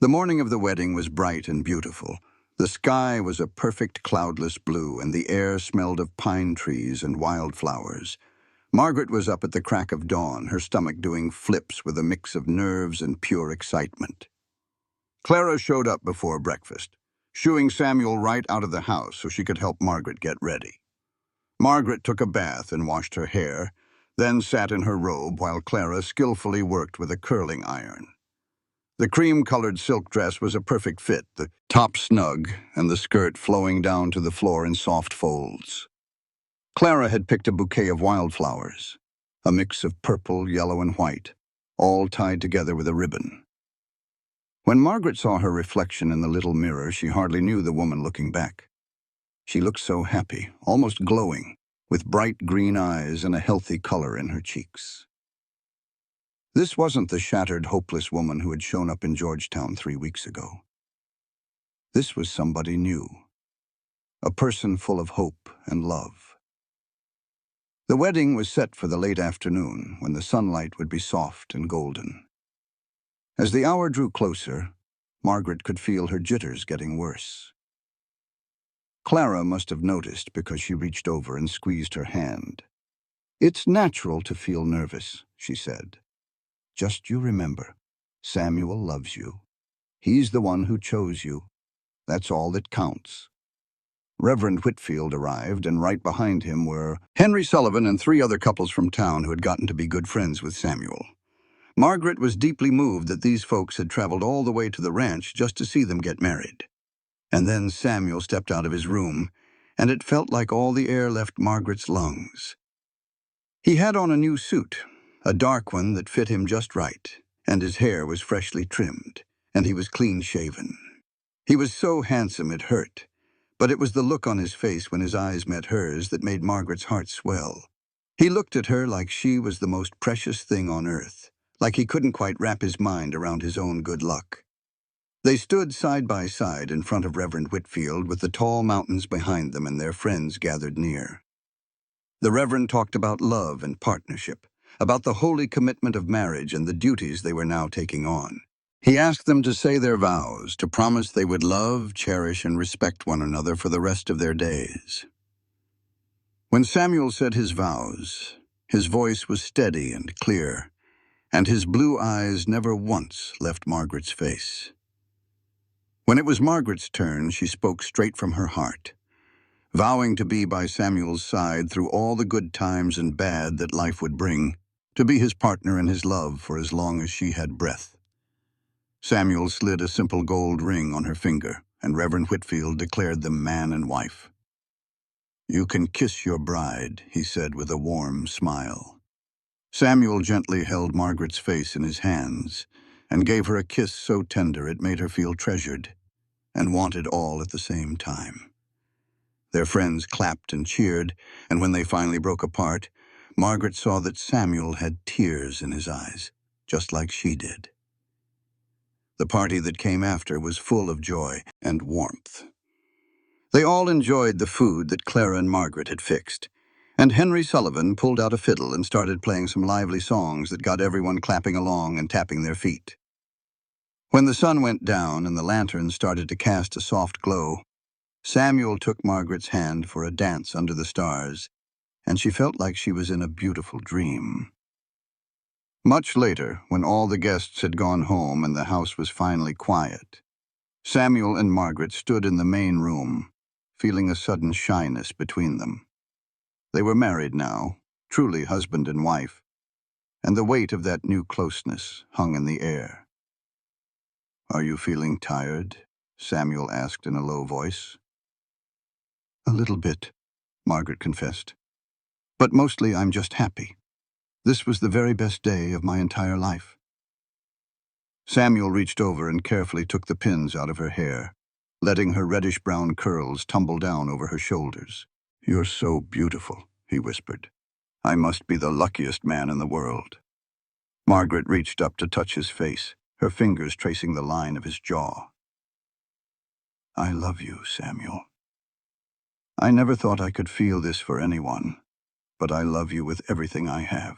The morning of the wedding was bright and beautiful. The sky was a perfect cloudless blue, and the air smelled of pine trees and wildflowers. Margaret was up at the crack of dawn, her stomach doing flips with a mix of nerves and pure excitement. Clara showed up before breakfast, shooing Samuel right out of the house so she could help Margaret get ready. Margaret took a bath and washed her hair, then sat in her robe while Clara skillfully worked with a curling iron. The cream-colored silk dress was a perfect fit, the top snug and the skirt flowing down to the floor in soft folds. Clara had picked a bouquet of wildflowers, a mix of purple, yellow, and white, all tied together with a ribbon. When Margaret saw her reflection in the little mirror, she hardly knew the woman looking back. She looked so happy, almost glowing, with bright green eyes and a healthy color in her cheeks. This wasn't the shattered, hopeless woman who had shown up in Georgetown 3 weeks ago. This was somebody new, a person full of hope and love. The wedding was set for the late afternoon, when the sunlight would be soft and golden. As the hour drew closer, Margaret could feel her jitters getting worse. Clara must have noticed because she reached over and squeezed her hand. "It's natural to feel nervous," she said. "Just you remember, Samuel loves you. He's the one who chose you. That's all that counts." Reverend Whitfield arrived, and right behind him were Henry Sullivan and 3 other couples from town who had gotten to be good friends with Samuel. Margaret was deeply moved that these folks had traveled all the way to the ranch just to see them get married. And then Samuel stepped out of his room, and it felt like all the air left Margaret's lungs. He had on a new suit, a dark one that fit him just right, and his hair was freshly trimmed, and he was clean-shaven. He was so handsome it hurt, but it was the look on his face when his eyes met hers that made Margaret's heart swell. He looked at her like she was the most precious thing on earth, like he couldn't quite wrap his mind around his own good luck. They stood side by side in front of Reverend Whitfield with the tall mountains behind them and their friends gathered near. The Reverend talked about love and partnership, about the holy commitment of marriage and the duties they were now taking on. He asked them to say their vows, to promise they would love, cherish, and respect one another for the rest of their days. When Samuel said his vows, his voice was steady and clear, and his blue eyes never once left Margaret's face. When it was Margaret's turn, she spoke straight from her heart, vowing to be by Samuel's side through all the good times and bad that life would bring, to be his partner in his love for as long as she had breath. Samuel slid a simple gold ring on her finger, and Reverend Whitfield declared them man and wife. "You can kiss your bride," he said with a warm smile. Samuel gently held Margaret's face in his hands and gave her a kiss so tender it made her feel treasured and wanted all at the same time. Their friends clapped and cheered, and when they finally broke apart, Margaret saw that Samuel had tears in his eyes, just like she did. The party that came after was full of joy and warmth. They all enjoyed the food that Clara and Margaret had fixed, and Henry Sullivan pulled out a fiddle and started playing some lively songs that got everyone clapping along and tapping their feet. When the sun went down and the lanterns started to cast a soft glow, Samuel took Margaret's hand for a dance under the stars, and she felt like she was in a beautiful dream. Much later, when all the guests had gone home and the house was finally quiet, Samuel and Margaret stood in the main room, feeling a sudden shyness between them. They were married now, truly husband and wife, and the weight of that new closeness hung in the air. Are you feeling tired? Samuel asked in a low voice. A little bit, Margaret confessed. But mostly I'm just happy. This was the very best day of my entire life. Samuel reached over and carefully took the pins out of her hair, letting her reddish-brown curls tumble down over her shoulders. You're so beautiful, he whispered. I must be the luckiest man in the world. Margaret reached up to touch his face, her fingers tracing the line of his jaw. I love you, Samuel. I never thought I could feel this for anyone, but I love you with everything I have.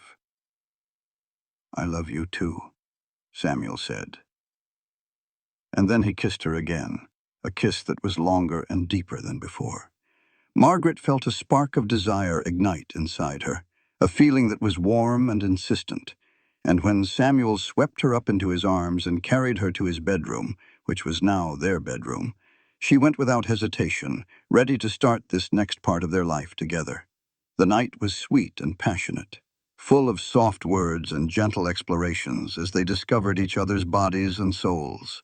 I love you too, Samuel said. And then he kissed her again, a kiss that was longer and deeper than before. Margaret felt a spark of desire ignite inside her, a feeling that was warm and insistent. And when Samuel swept her up into his arms and carried her to his bedroom, which was now their bedroom, she went without hesitation, ready to start this next part of their life together. The night was sweet and passionate, full of soft words and gentle explorations as they discovered each other's bodies and souls.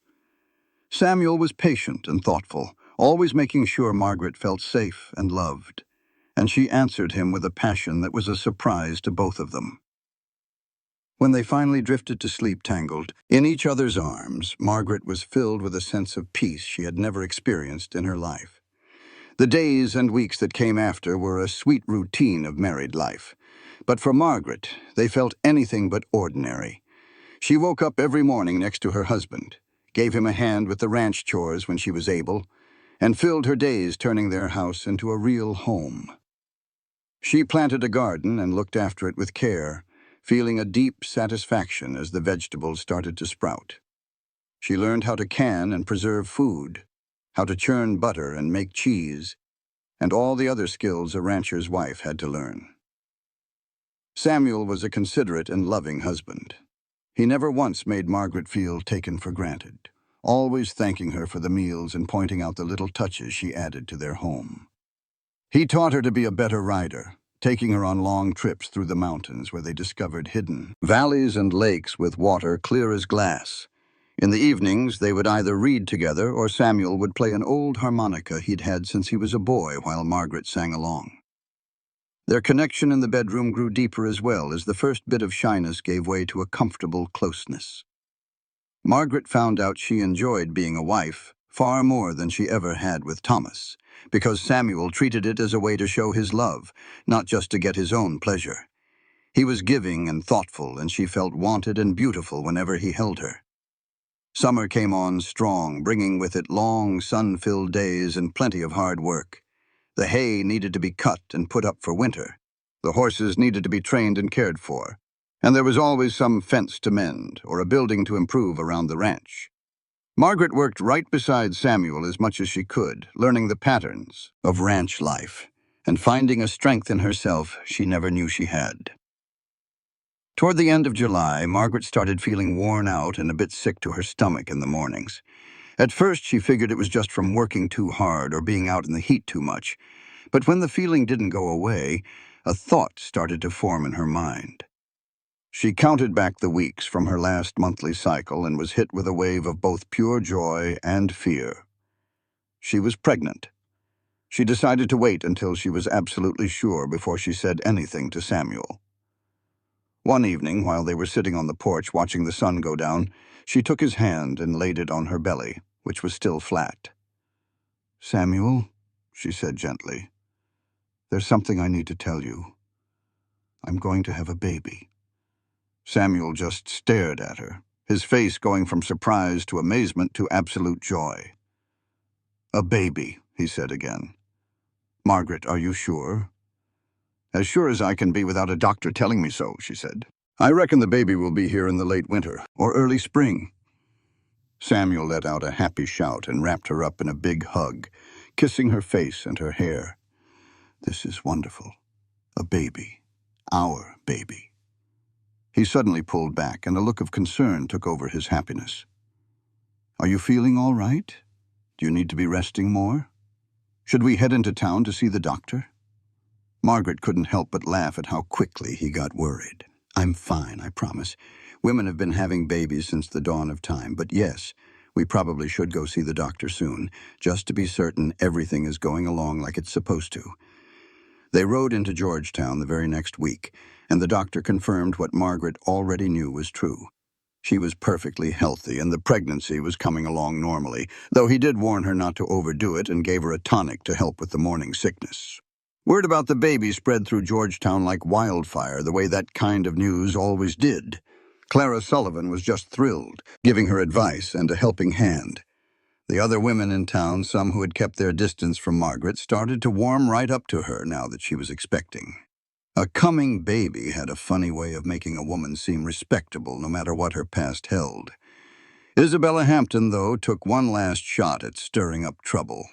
Samuel was patient and thoughtful, always making sure Margaret felt safe and loved, and she answered him with a passion that was a surprise to both of them. When they finally drifted to sleep tangled in each other's arms, Margaret was filled with a sense of peace she had never experienced in her life. The days and weeks that came after were a sweet routine of married life, but for Margaret, they felt anything but ordinary. She woke up every morning next to her husband, gave him a hand with the ranch chores when she was able, and filled her days turning their house into a real home. She planted a garden and looked after it with care, feeling a deep satisfaction as the vegetables started to sprout. She learned how to can and preserve food, how to churn butter and make cheese, and all the other skills a rancher's wife had to learn. Samuel was a considerate and loving husband. He never once made Margaret feel taken for granted, always thanking her for the meals and pointing out the little touches she added to their home. He taught her to be a better rider, taking her on long trips through the mountains where they discovered hidden valleys and lakes with water clear as glass. In the evenings, they would either read together or Samuel would play an old harmonica he'd had since he was a boy while Margaret sang along. Their connection in the bedroom grew deeper as well as the first bit of shyness gave way to a comfortable closeness. Margaret found out she enjoyed being a wife far more than she ever had with Thomas, because Samuel treated it as a way to show his love, not just to get his own pleasure. He was giving and thoughtful, and she felt wanted and beautiful whenever he held her. Summer came on strong, bringing with it long, sun-filled days and plenty of hard work. The hay needed to be cut and put up for winter. The horses needed to be trained and cared for. And there was always some fence to mend or a building to improve around the ranch. Margaret worked right beside Samuel as much as she could, learning the patterns of ranch life and finding a strength in herself she never knew she had. Toward the end of July, Margaret started feeling worn out and a bit sick to her stomach in the mornings. At first, she figured it was just from working too hard or being out in the heat too much. But when the feeling didn't go away, a thought started to form in her mind. She counted back the weeks from her last monthly cycle and was hit with a wave of both pure joy and fear. She was pregnant. She decided to wait until she was absolutely sure before she said anything to Samuel. One evening, while they were sitting on the porch watching the sun go down, she took his hand and laid it on her belly, which was still flat. "Samuel," she said gently, "there's something I need to tell you. I'm going to have a baby." Samuel just stared at her, his face going from surprise to amazement to absolute joy. "A baby," he said again. "Margaret, are you sure?" "As sure as I can be without a doctor telling me so," she said. "I reckon the baby will be here in the late winter or early spring." Samuel let out a happy shout and wrapped her up in a big hug, kissing her face and her hair. "This is wonderful. A baby. Our baby." He suddenly pulled back, and a look of concern took over his happiness. "Are you feeling all right? Do you need to be resting more? Should we head into town to see the doctor?" Margaret couldn't help but laugh at how quickly he got worried. "I'm fine, I promise. Women have been having babies since the dawn of time, but yes, We probably should go see the doctor soon, just to be certain everything is going along like it's supposed to." They rode into Georgetown the very next week, and the doctor confirmed what Margaret already knew was true. She was perfectly healthy, and the pregnancy was coming along normally, though he did warn her not to overdo it and gave her a tonic to help with the morning sickness. Word about the baby spread through Georgetown like wildfire, the way that kind of news always did. Clara Sullivan was just thrilled, giving her advice and a helping hand. The other women in town, some who had kept their distance from Margaret, started to warm right up to her now that she was expecting. A coming baby had a funny way of making a woman seem respectable no matter what her past held. Isabella Hampton, though, took one last shot at stirring up trouble.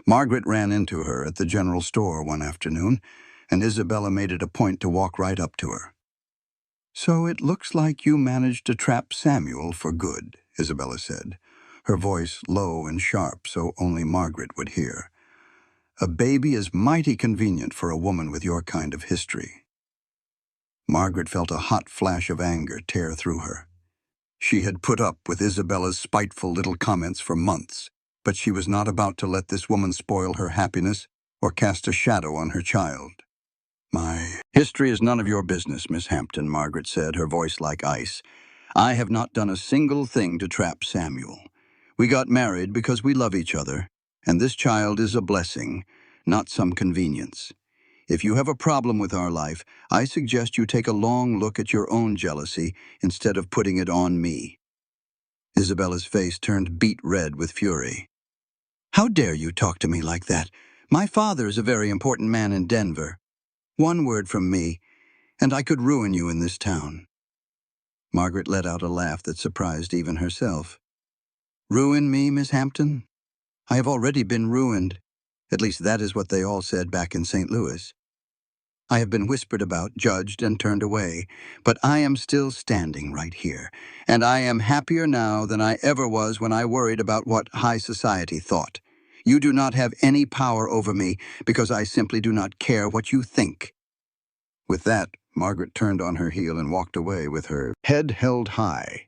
Margaret ran into her at the general store one afternoon, and Isabella made it a point to walk right up to her. "So it looks like you managed to trap Samuel for good," Isabella said, her voice low and sharp so only Margaret would hear. "A baby is mighty convenient for a woman with your kind of history." Margaret felt a hot flash of anger tear through her. She had put up with Isabella's spiteful little comments for months, but she was not about to let this woman spoil her happiness or cast a shadow on her child. "My history is none of your business, Miss Hampton," Margaret said, her voice like ice. "I have not done a single thing to trap Samuel. We got married because we love each other, and this child is a blessing, not some convenience. If you have a problem with our life, I suggest you take a long look at your own jealousy instead of putting it on me." Isabella's face turned beet red with fury. "How dare you talk to me like that? My father is a very important man in Denver. One word from me, and I could ruin you in this town." Margaret let out a laugh that surprised even herself. "Ruin me, Miss Hampton? I have already been ruined. At least that is what they all said back in St. Louis. I have been whispered about, judged, and turned away, but I am still standing right here, and I am happier now than I ever was when I worried about what high society thought. You do not have any power over me because I simply do not care what you think." With that, Margaret turned on her heel and walked away with her head held high.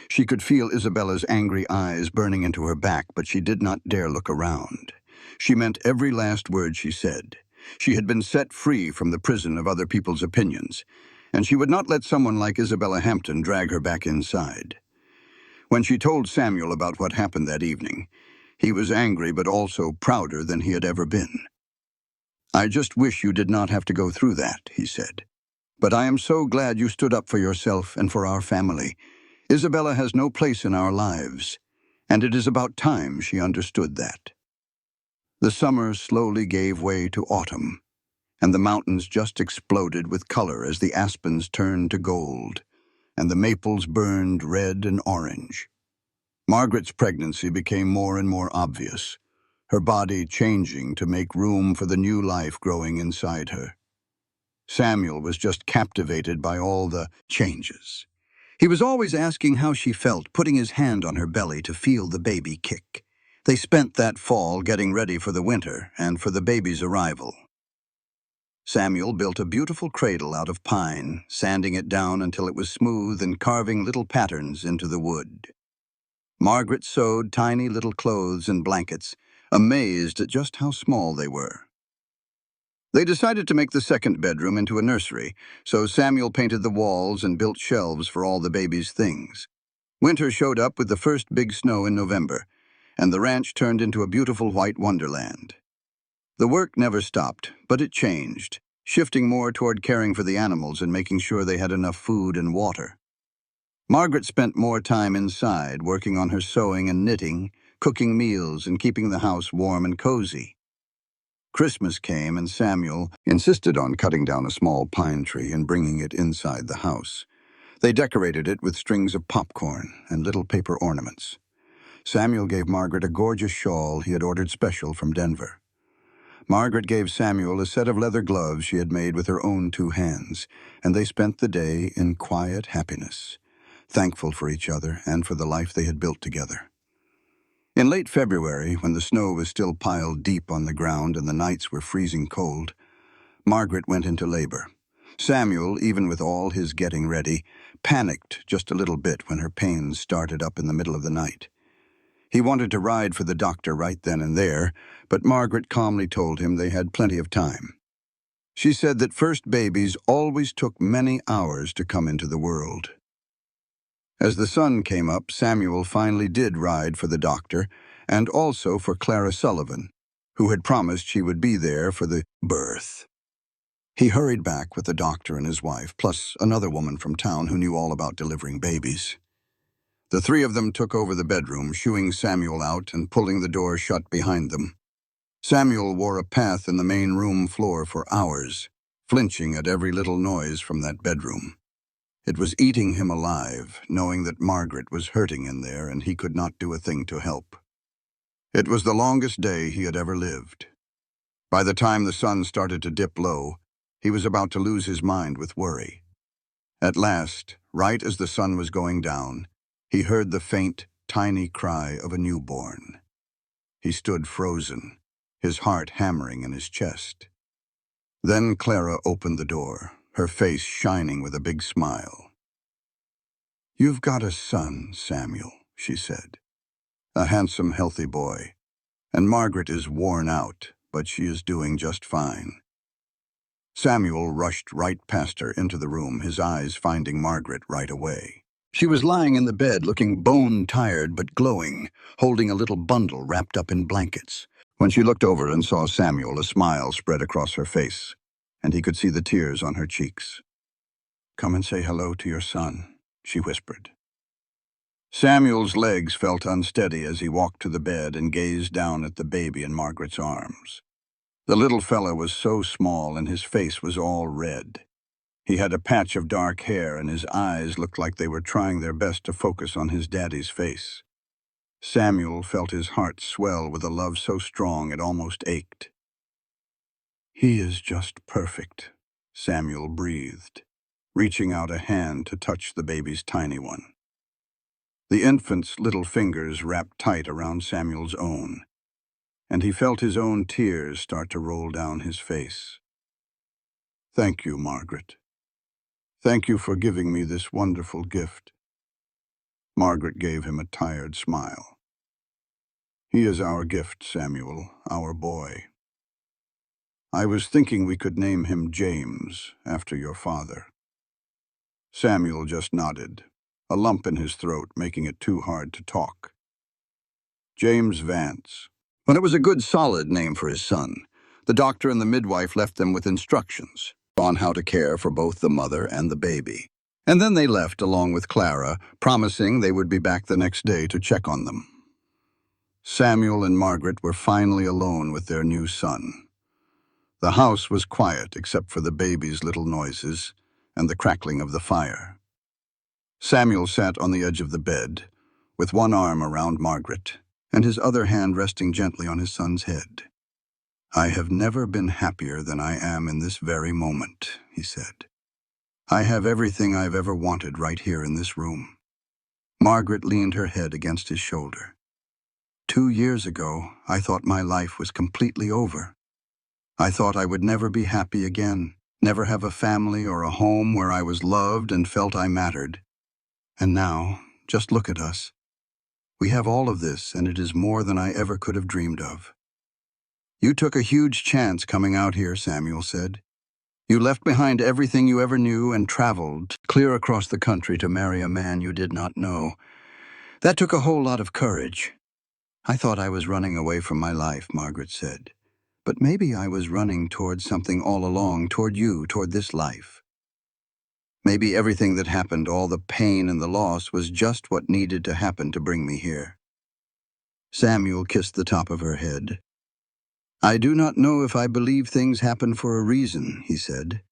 She could feel Isabella's angry eyes burning into her back, but she did not dare look around. She meant every last word she said. She had been set free from the prison of other people's opinions, and she would not let someone like Isabella Hampton drag her back inside. When she told Samuel about what happened that evening, he was angry but also prouder than he had ever been. "I just wish you did not have to go through that," he said. "But I am so glad you stood up for yourself and for our family. Isabella has no place in our lives, and it is about time she understood that." The summer slowly gave way to autumn, and the mountains just exploded with color as the aspens turned to gold, and the maples burned red and orange. Margaret's pregnancy became more and more obvious, her body changing to make room for the new life growing inside her. Samuel was just captivated by all the changes. He was always asking how she felt, putting his hand on her belly to feel the baby kick. They spent that fall getting ready for the winter and for the baby's arrival. Samuel built a beautiful cradle out of pine, sanding it down until it was smooth and carving little patterns into the wood. Margaret sewed tiny little clothes and blankets, amazed at just how small they were. They decided to make the second bedroom into a nursery, so Samuel painted the walls and built shelves for all the baby's things. Winter showed up with the first big snow in November, and the ranch turned into a beautiful white wonderland. The work never stopped, but it changed, shifting more toward caring for the animals and making sure they had enough food and water. Margaret spent more time inside, working on her sewing and knitting, cooking meals, and keeping the house warm and cozy. Christmas came, and Samuel insisted on cutting down a small pine tree and bringing it inside the house. They decorated it with strings of popcorn and little paper ornaments. Samuel gave Margaret a gorgeous shawl he had ordered special from Denver. Margaret gave Samuel a set of leather gloves she had made with her own 2 hands, and they spent the day in quiet happiness, thankful for each other and for the life they had built together. In late February, when the snow was still piled deep on the ground and the nights were freezing cold, Margaret went into labor. Samuel, even with all his getting ready, panicked just a little bit when her pains started up in the middle of the night. He wanted to ride for the doctor right then and there, but Margaret calmly told him they had plenty of time. She said that first babies always took many hours to come into the world. As the sun came up, Samuel finally did ride for the doctor, and also for Clara Sullivan, who had promised she would be there for the birth. He hurried back with the doctor and his wife, plus another woman from town who knew all about delivering babies. The three of them took over the bedroom, shooing Samuel out and pulling the door shut behind them. Samuel wore a path in the main room floor for hours, flinching at every little noise from that bedroom. It was eating him alive, knowing that Margaret was hurting in there and he could not do a thing to help. It was the longest day he had ever lived. By the time the sun started to dip low, he was about to lose his mind with worry. At last, right as the sun was going down, he heard the faint, tiny cry of a newborn. He stood frozen, his heart hammering in his chest. Then Clara opened the door, her face shining with a big smile. "You've got a son, Samuel," she said. "A handsome, healthy boy. And Margaret is worn out, but she is doing just fine." Samuel rushed right past her into the room, his eyes finding Margaret right away. She was lying in the bed, looking bone-tired but glowing, holding a little bundle wrapped up in blankets. When she looked over and saw Samuel, a smile spread across her face, and he could see the tears on her cheeks. "Come and say hello to your son," she whispered. Samuel's legs felt unsteady as he walked to the bed and gazed down at the baby in Margaret's arms. The little fellow was so small and his face was all red. He had a patch of dark hair and his eyes looked like they were trying their best to focus on his daddy's face. Samuel felt his heart swell with a love so strong it almost ached. "He is just perfect," Samuel breathed, reaching out a hand to touch the baby's tiny one. The infant's little fingers wrapped tight around Samuel's own, and he felt his own tears start to roll down his face. "Thank you, Margaret. Thank you for giving me this wonderful gift." Margaret gave him a tired smile. "He is our gift, Samuel, our boy. I was thinking we could name him James, after your father." Samuel just nodded, a lump in his throat making it too hard to talk. James Vance. When it was a good, solid name for his son, the doctor and the midwife left them with instructions on how to care for both the mother and the baby. And then they left along with Clara, promising they would be back the next day to check on them. Samuel and Margaret were finally alone with their new son. The house was quiet except for the baby's little noises and the crackling of the fire. Samuel sat on the edge of the bed, with one arm around Margaret, and his other hand resting gently on his son's head. "I have never been happier than I am in this very moment," he said. "I have everything I've ever wanted right here in this room." Margaret leaned her head against his shoulder. 2 years ago, I thought my life was completely over. I thought I would never be happy again, never have a family or a home where I was loved and felt I mattered. And now, just look at us. We have all of this, and it is more than I ever could have dreamed of." "You took a huge chance coming out here," Samuel said. "You left behind everything you ever knew and traveled clear across the country to marry a man you did not know. That took a whole lot of courage." "I thought I was running away from my life," Margaret said. "But maybe I was running toward something all along, toward you, toward this life. Maybe everything that happened, all the pain and the loss, was just what needed to happen to bring me here." Samuel kissed the top of her head. "I do not know if I believe things happen for a reason," he said,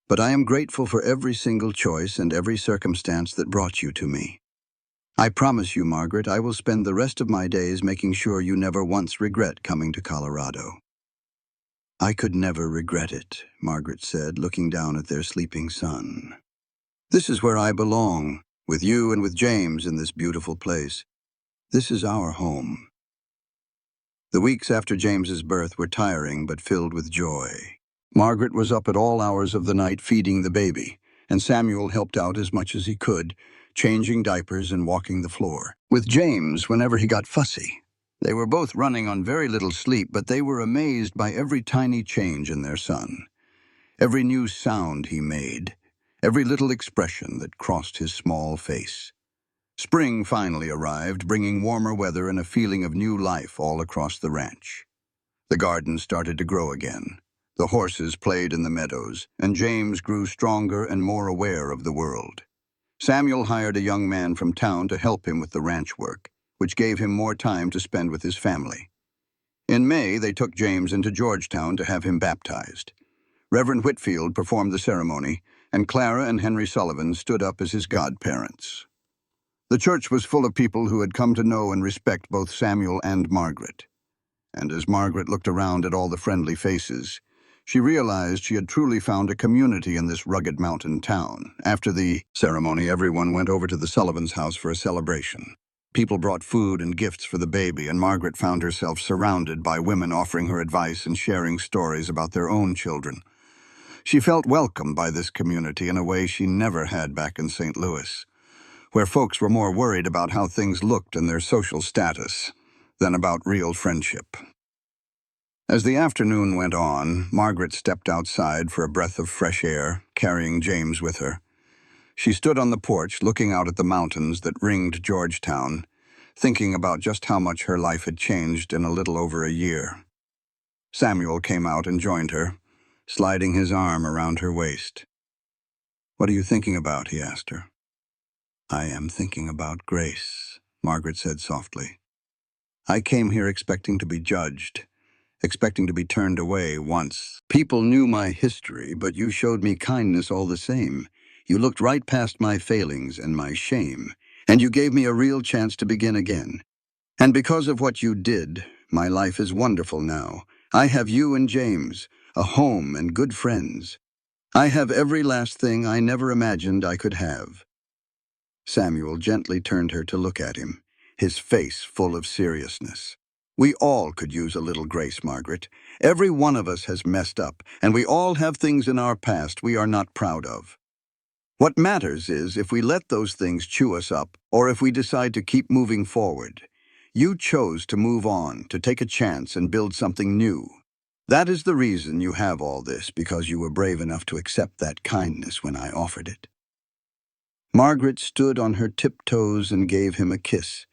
"but I am grateful for every single choice and every circumstance that brought you to me. I promise you, Margaret, I will spend the rest of my days making sure you never once regret coming to Colorado." "I could never regret it," Margaret said, looking down at their sleeping son. "This is where I belong, with you and with James in this beautiful place. This is our home." The weeks after James's birth were tiring but filled with joy. Margaret was up at all hours of the night feeding the baby, and Samuel helped out as much as he could, changing diapers and walking the floor. With James, whenever he got fussy. They were both running on very little sleep, but they were amazed by every tiny change in their son. Every new sound he made, every little expression that crossed his small face. Spring finally arrived, bringing warmer weather and a feeling of new life all across the ranch. The garden started to grow again. The horses played in the meadows, and James grew stronger and more aware of the world. Samuel hired a young man from town to help him with the ranch work, which gave him more time to spend with his family. In May, they took James into Georgetown to have him baptized. Reverend Whitfield performed the ceremony, and Clara and Henry Sullivan stood up as his godparents. The church was full of people who had come to know and respect both Samuel and Margaret. And as Margaret looked around at all the friendly faces, she realized she had truly found a community in this rugged mountain town. After the ceremony, everyone went over to the Sullivans' house for a celebration. People brought food and gifts for the baby, and Margaret found herself surrounded by women offering her advice and sharing stories about their own children. She felt welcomed by this community in a way she never had back in St. Louis, where folks were more worried about how things looked and their social status than about real friendship. As the afternoon went on, Margaret stepped outside for a breath of fresh air, carrying James with her. She stood on the porch looking out at the mountains that ringed Georgetown, thinking about just how much her life had changed in a little over a year. Samuel came out and joined her, sliding his arm around her waist. "What are you thinking about?" he asked her. "I am thinking about Grace," Margaret said softly. "I came here expecting to be judged, expecting to be turned away once. People knew my history, but you showed me kindness all the same. You looked right past my failings and my shame, and you gave me a real chance to begin again. And because of what you did, my life is wonderful now. I have you and James, a home and good friends. I have every last thing I never imagined I could have." Samuel gently turned her to look at him, his face full of seriousness. "We all could use a little grace, Margaret. Every one of us has messed up, and we all have things in our past we are not proud of. What matters is if we let those things chew us up, or if we decide to keep moving forward. You chose to move on, to take a chance and build something new. That is the reason you have all this, because you were brave enough to accept that kindness when I offered it." Margaret stood on her tiptoes and gave him a kiss,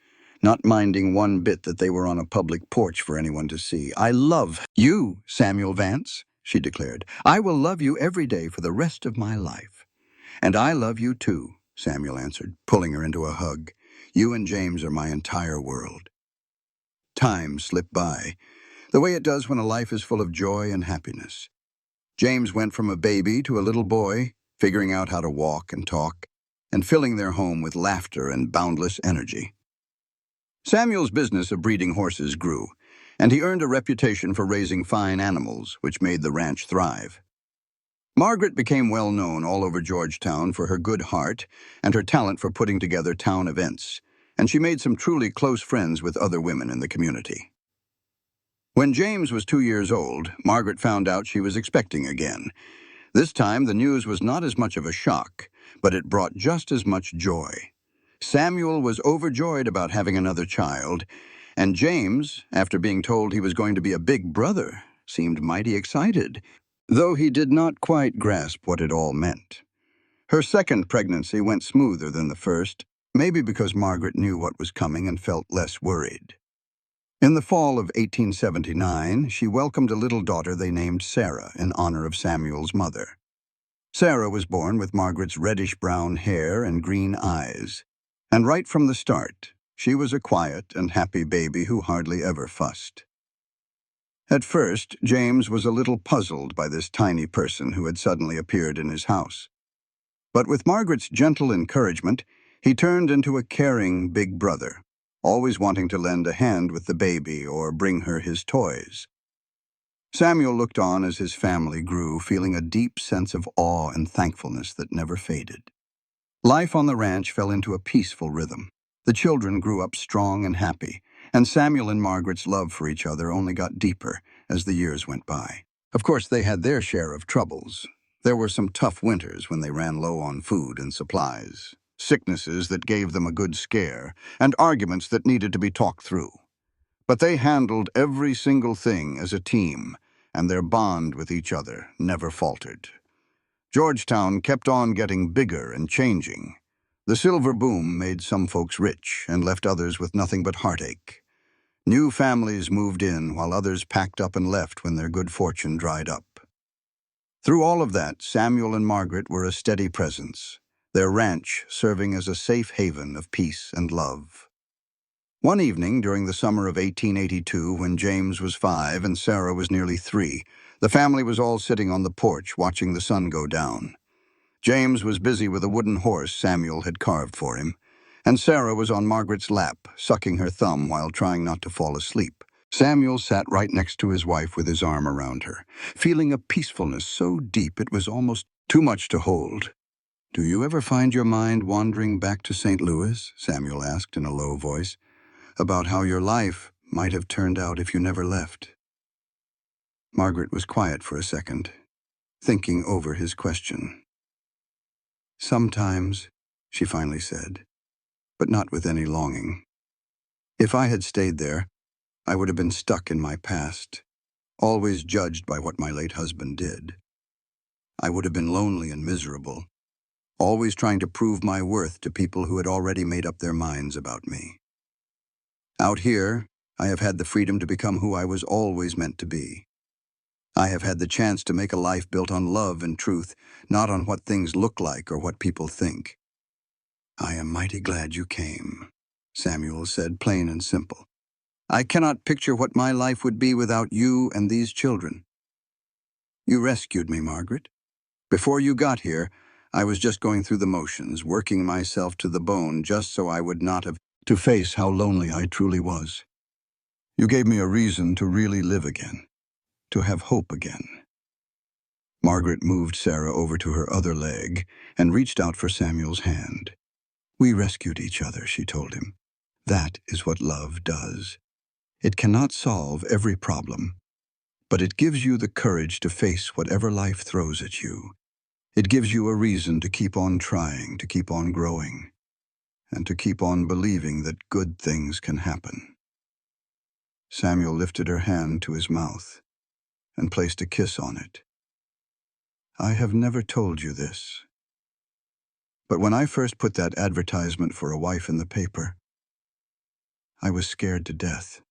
not minding one bit that they were on a public porch for anyone to see. "I love you, Samuel Vance," she declared. "I will love you every day for the rest of my life." "And I love you too," Samuel answered, pulling her into a hug. "You and James are my entire world." Time slipped by, the way it does when a life is full of joy and happiness. James went from a baby to a little boy, figuring out how to walk and talk, and filling their home with laughter and boundless energy. Samuel's business of breeding horses grew, and he earned a reputation for raising fine animals, which made the ranch thrive. Margaret became well known all over Georgetown for her good heart and her talent for putting together town events, and she made some truly close friends with other women in the community. When James was 2 years old, Margaret found out she was expecting again. This time, the news was not as much of a shock, but it brought just as much joy. Samuel was overjoyed about having another child, and James, after being told he was going to be a big brother, seemed mighty excited, though he did not quite grasp what it all meant. Her second pregnancy went smoother than the first, maybe because Margaret knew what was coming and felt less worried. In the fall of 1879, she welcomed a little daughter they named Sarah in honor of Samuel's mother. Sarah was born with Margaret's reddish-brown hair and green eyes, and right from the start, she was a quiet and happy baby who hardly ever fussed. At first, James was a little puzzled by this tiny person who had suddenly appeared in his house. But with Margaret's gentle encouragement, he turned into a caring big brother, always wanting to lend a hand with the baby or bring her his toys. Samuel looked on as his family grew, feeling a deep sense of awe and thankfulness that never faded. Life on the ranch fell into a peaceful rhythm. The children grew up strong and happy, and Samuel and Margaret's love for each other only got deeper as the years went by. Of course, they had their share of troubles. There were some tough winters when they ran low on food and supplies. sicknesses that gave them a good scare, and arguments that needed to be talked through. But they handled every single thing as a team, and their bond with each other never faltered. Georgetown kept on getting bigger and changing. The silver boom made some folks rich and left others with nothing but heartache. New families moved in while others packed up and left when their good fortune dried up. Through all of that, Samuel and Margaret were a steady presence, their ranch serving as a safe haven of peace and love. One evening during the summer of 1882, when James was 5 and Sarah was nearly 3, the family was all sitting on the porch watching the sun go down. James was busy with a wooden horse Samuel had carved for him, and Sarah was on Margaret's lap, sucking her thumb while trying not to fall asleep. Samuel sat right next to his wife with his arm around her, feeling a peacefulness so deep it was almost too much to hold. "Do you ever find your mind wandering back to St. Louis?" Samuel asked in a low voice, "about how your life might have turned out if you never left?" Margaret was quiet for a second, thinking over his question. "Sometimes," she finally said, but not with any longing. "If I had stayed there, I would have been stuck in my past, always judged by what my late husband did. I would have been lonely and miserable, always trying to prove my worth to people who had already made up their minds about me. Out here, I have had the freedom to become who I was always meant to be. I have had the chance to make a life built on love and truth, not on what things look like or what people think." "I am mighty glad you came," Samuel said, plain and simple. "I cannot picture what my life would be without you and these children. You rescued me, Margaret. Before you got here, I was just going through the motions, working myself to the bone just so I would not have to face how lonely I truly was. You gave me a reason to really live again, to have hope again." Margaret moved Sarah over to her other leg and reached out for Samuel's hand. "We rescued each other," she told him. "That is what love does. It cannot solve every problem, but it gives you the courage to face whatever life throws at you. It gives you a reason to keep on trying, to keep on growing, and to keep on believing that good things can happen." Samuel lifted her hand to his mouth and placed a kiss on it. "I have never told you this, but when I first put that advertisement for a wife in the paper, I was scared to death.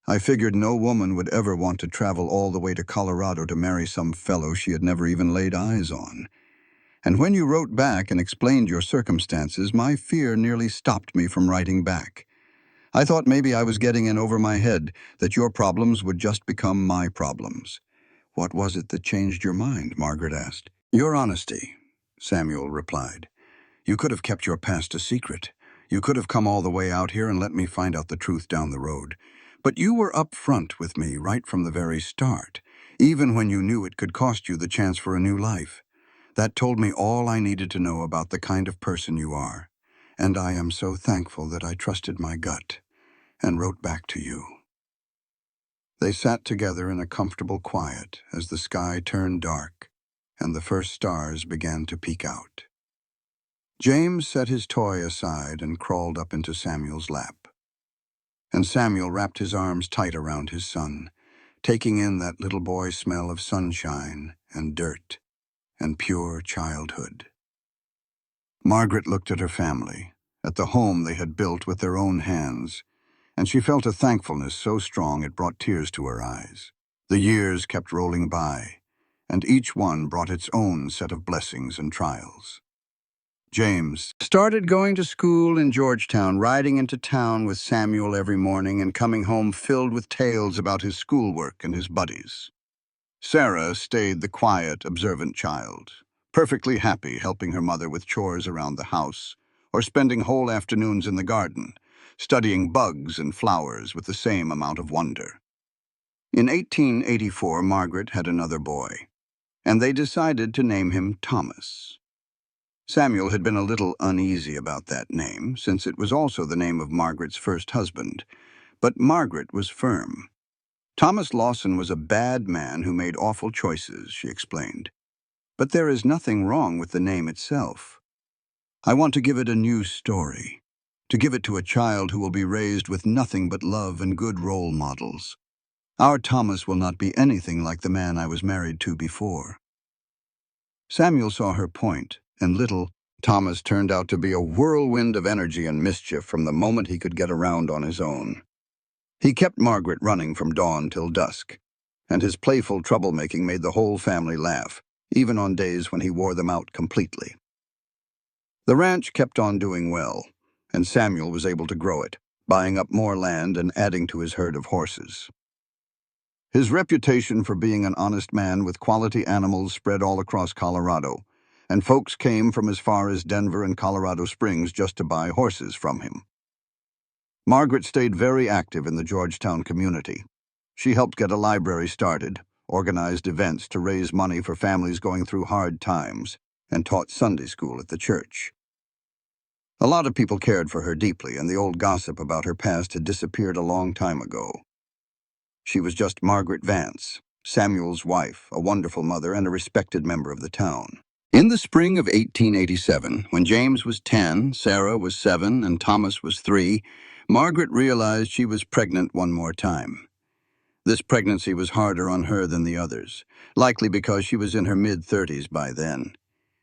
I figured no woman would ever want to travel all the way to Colorado to marry some fellow she had never even laid eyes on. And when you wrote back and explained your circumstances, my fear nearly stopped me from writing back. I thought maybe I was getting in over my head, that your problems would just become my problems." "What was it that changed your mind?" Margaret asked. "Your honesty," Samuel replied. "You could have kept your past a secret. You could have come all the way out here and let me find out the truth down the road. But you were up front with me right from the very start, even when you knew it could cost you the chance for a new life. That told me all I needed to know about the kind of person you are, and I am so thankful that I trusted my gut and wrote back to you." They sat together in a comfortable quiet as the sky turned dark and the first stars began to peek out. James set his toy aside and crawled up into Samuel's lap, and Samuel wrapped his arms tight around his son, taking in that little boy smell of sunshine and dirt and pure childhood. Margaret looked at her family, at the home they had built with their own hands, and she felt a thankfulness so strong it brought tears to her eyes. The years kept rolling by, and each one brought its own set of blessings and trials. James started going to school in Georgetown, riding into town with Samuel every morning and coming home filled with tales about his schoolwork and his buddies. Sarah stayed the quiet, observant child, perfectly happy helping her mother with chores around the house or spending whole afternoons in the garden, studying bugs and flowers with the same amount of wonder. In 1884, Margaret had another boy, and they decided to name him Thomas. Samuel had been a little uneasy about that name, since it was also the name of Margaret's first husband, but Margaret was firm. "Thomas Lawson was a bad man who made awful choices," she explained. "But there is nothing wrong with the name itself. I want to give it a new story, to give it to a child who will be raised with nothing but love and good role models. Our Thomas will not be anything like the man I was married to before." Samuel saw her point, and little Thomas turned out to be a whirlwind of energy and mischief from the moment he could get around on his own. He kept Margaret running from dawn till dusk, and his playful troublemaking made the whole family laugh, even on days when he wore them out completely. The ranch kept on doing well, and Samuel was able to grow it, buying up more land and adding to his herd of horses. His reputation for being an honest man with quality animals spread all across Colorado, and folks came from as far as Denver and Colorado Springs just to buy horses from him. Margaret stayed very active in the Georgetown community. She helped get a library started, organized events to raise money for families going through hard times, and taught Sunday school at the church. A lot of people cared for her deeply, and the old gossip about her past had disappeared a long time ago. She was just Margaret Vance, Samuel's wife, a wonderful mother, and a respected member of the town. In the spring of 1887, when James was 10, Sarah was 7, and Thomas was 3, Margaret realized she was pregnant one more time. This pregnancy was harder on her than the others, likely because she was in her mid-30s by then.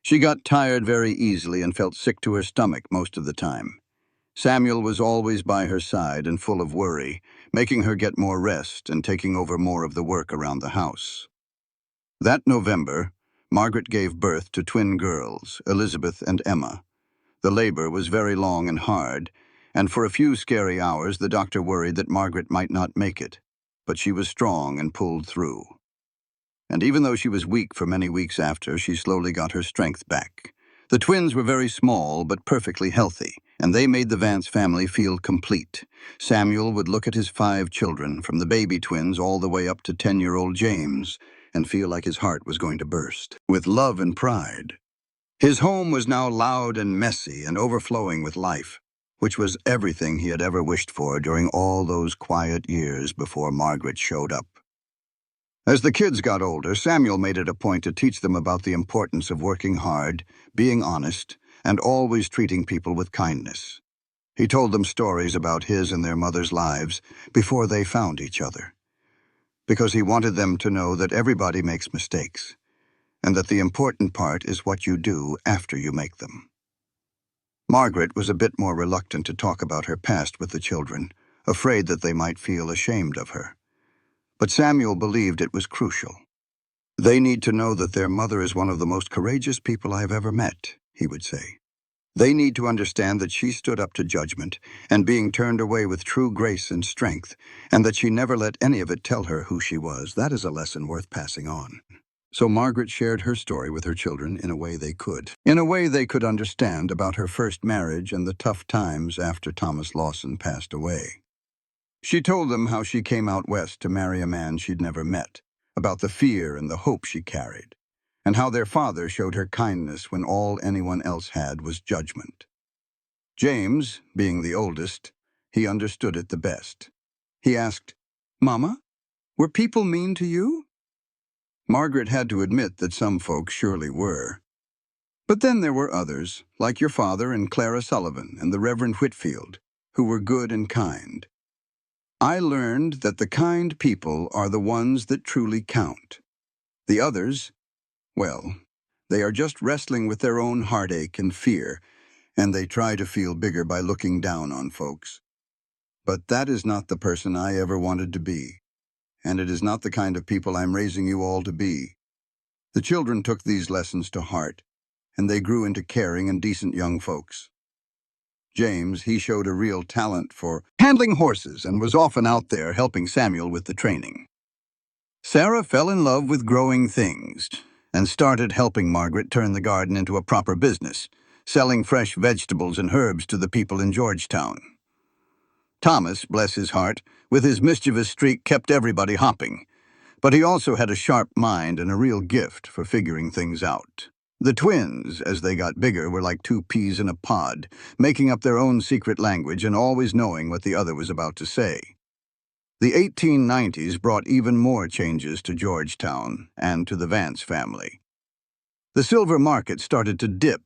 She got tired very easily and felt sick to her stomach most of the time. Samuel was always by her side and full of worry, making her get more rest and taking over more of the work around the house. That November, Margaret gave birth to twin girls, Elizabeth and Emma. The labor was very long and hard, and for a few scary hours the doctor worried that Margaret might not make it, but she was strong and pulled through. And even though she was weak for many weeks after, she slowly got her strength back. The twins were very small but perfectly healthy, and they made the Vance family feel complete. Samuel would look at his 5 children, from the baby twins all the way up to 10-year-old James, and feel like his heart was going to burst with love and pride. His home was now loud and messy and overflowing with life, which was everything he had ever wished for during all those quiet years before Margaret showed up. As the kids got older, Samuel made it a point to teach them about the importance of working hard, being honest, and always treating people with kindness. He told them stories about his and their mother's lives before they found each other, because he wanted them to know that everybody makes mistakes, and that the important part is what you do after you make them. Margaret was a bit more reluctant to talk about her past with the children, afraid that they might feel ashamed of her. But Samuel believed it was crucial. "They need to know that their mother is one of the most courageous people I have ever met," he would say. "They need to understand that she stood up to judgment and being turned away with true grace and strength, and that she never let any of it tell her who she was. That is a lesson worth passing on." So Margaret shared her story with her children in a way they could understand, about her first marriage and the tough times after Thomas Lawson passed away. She told them how she came out west to marry a man she'd never met, about the fear and the hope she carried, and how their father showed her kindness when all anyone else had was judgment. James, being the oldest, he understood it the best. He asked, "Mama, were people mean to you?" Margaret had to admit that some folks surely were. But then there were others, like your father and Clara Sullivan and the Reverend Whitfield, who were good and kind. "I learned that the kind people are the ones that truly count. The others, well, they are just wrestling with their own heartache and fear, and they try to feel bigger by looking down on folks. But that is not the person I ever wanted to be, and it is not the kind of people I'm raising you all to be." The children took these lessons to heart, and they grew into caring and decent young folks. James, he showed a real talent for handling horses and was often out there helping Samuel with the training. Sarah fell in love with growing things and started helping Margaret turn the garden into a proper business, selling fresh vegetables and herbs to the people in Georgetown. Thomas, bless his heart, with his mischievous streak kept everybody hopping, but he also had a sharp mind and a real gift for figuring things out. The twins, as they got bigger, were like 2 peas in a pod, making up their own secret language and always knowing what the other was about to say. The 1890s brought even more changes to Georgetown and to the Vance family. The silver market started to dip,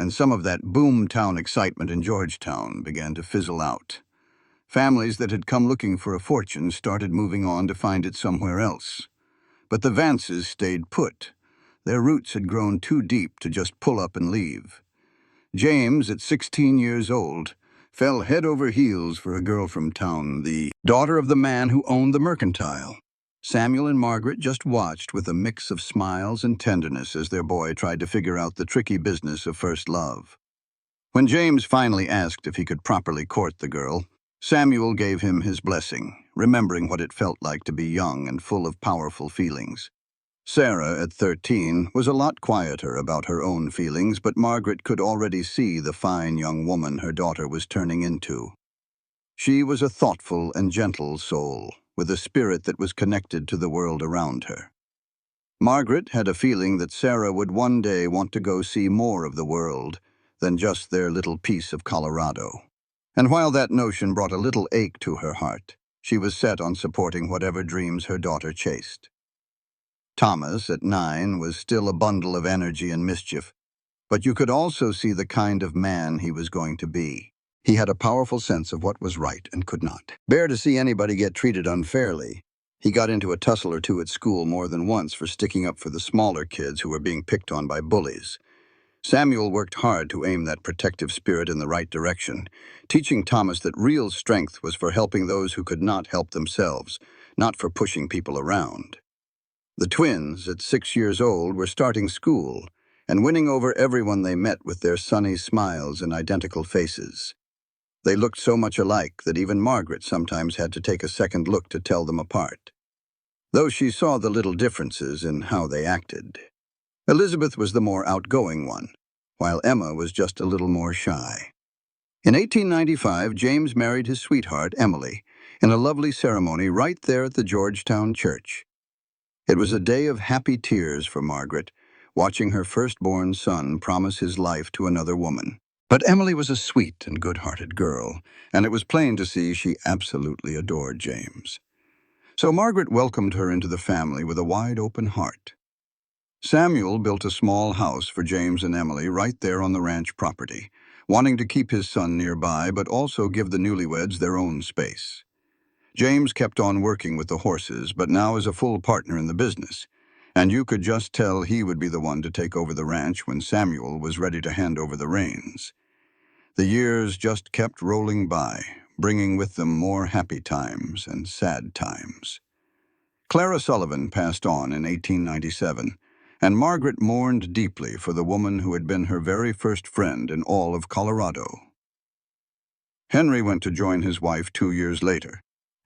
and some of that boom-town excitement in Georgetown began to fizzle out. Families that had come looking for a fortune started moving on to find it somewhere else. But the Vances stayed put. Their roots had grown too deep to just pull up and leave. James, at 16 years old, fell head over heels for a girl from town, the daughter of the man who owned the mercantile. Samuel and Margaret just watched with a mix of smiles and tenderness as their boy tried to figure out the tricky business of first love. When James finally asked if he could properly court the girl, Samuel gave him his blessing, remembering what it felt like to be young and full of powerful feelings. Sarah, at 13, was a lot quieter about her own feelings, but Margaret could already see the fine young woman her daughter was turning into. She was a thoughtful and gentle soul, with a spirit that was connected to the world around her. Margaret had a feeling that Sarah would one day want to go see more of the world than just their little piece of Colorado. And while that notion brought a little ache to her heart, she was set on supporting whatever dreams her daughter chased. Thomas, at 9, was still a bundle of energy and mischief, but you could also see the kind of man he was going to be. He had a powerful sense of what was right and could not bear to see anybody get treated unfairly. He got into a tussle or two at school more than once for sticking up for the smaller kids who were being picked on by bullies. Samuel worked hard to aim that protective spirit in the right direction, teaching Thomas that real strength was for helping those who could not help themselves, not for pushing people around. The twins, at 6 years old, were starting school and winning over everyone they met with their sunny smiles and identical faces. They looked so much alike that even Margaret sometimes had to take a second look to tell them apart, though she saw the little differences in how they acted. Elizabeth was the more outgoing one, while Emma was just a little more shy. In 1895, James married his sweetheart, Emily, in a lovely ceremony right there at the Georgetown church. It was a day of happy tears for Margaret, watching her firstborn son promise his life to another woman. But Emily was a sweet and good-hearted girl, and it was plain to see she absolutely adored James. So Margaret welcomed her into the family with a wide-open heart. Samuel built a small house for James and Emily right there on the ranch property, wanting to keep his son nearby but also give the newlyweds their own space. James kept on working with the horses, but now is a full partner in the business, and you could just tell he would be the one to take over the ranch when Samuel was ready to hand over the reins. The years just kept rolling by, bringing with them more happy times and sad times. Clara Sullivan passed on in 1897, and Margaret mourned deeply for the woman who had been her very first friend in all of Colorado. Henry went to join his wife 2 years later,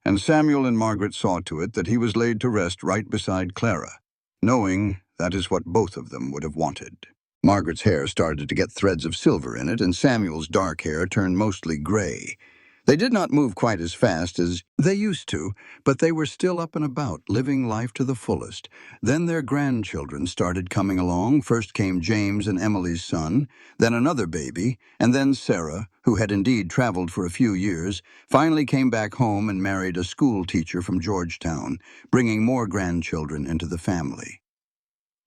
and Samuel and Margaret saw to it that he was laid to rest right beside Clara, knowing that is what both of them would have wanted. Margaret's hair started to get threads of silver in it, and Samuel's dark hair turned mostly gray. They did not move quite as fast as they used to, but they were still up and about, living life to the fullest. Then their grandchildren started coming along. First came James and Emily's son, then another baby, and then Sarah, who had indeed traveled for a few years, finally came back home and married a school teacher from Georgetown, bringing more grandchildren into the family.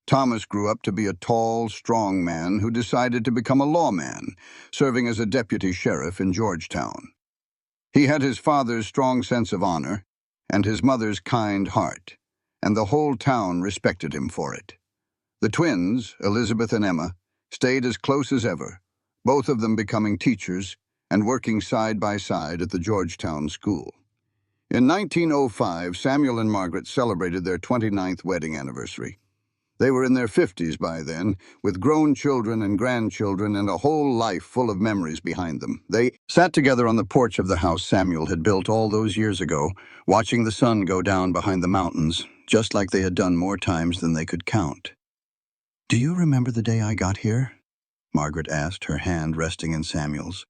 Thomas grew up to be a tall, strong man who decided to become a lawman, serving as a deputy sheriff in Georgetown. He had his father's strong sense of honor and his mother's kind heart, and the whole town respected him for it. The twins, Elizabeth and Emma, stayed as close as ever, both of them becoming teachers and working side by side at the Georgetown school. In 1905, Samuel and Margaret celebrated their 29th wedding anniversary. They were in their 50s by then, with grown children and grandchildren and a whole life full of memories behind them. They sat together on the porch of the house Samuel had built all those years ago, watching the sun go down behind the mountains, just like they had done more times than they could count. "Do you remember the day I got here?" Margaret asked, her hand resting in Samuel's.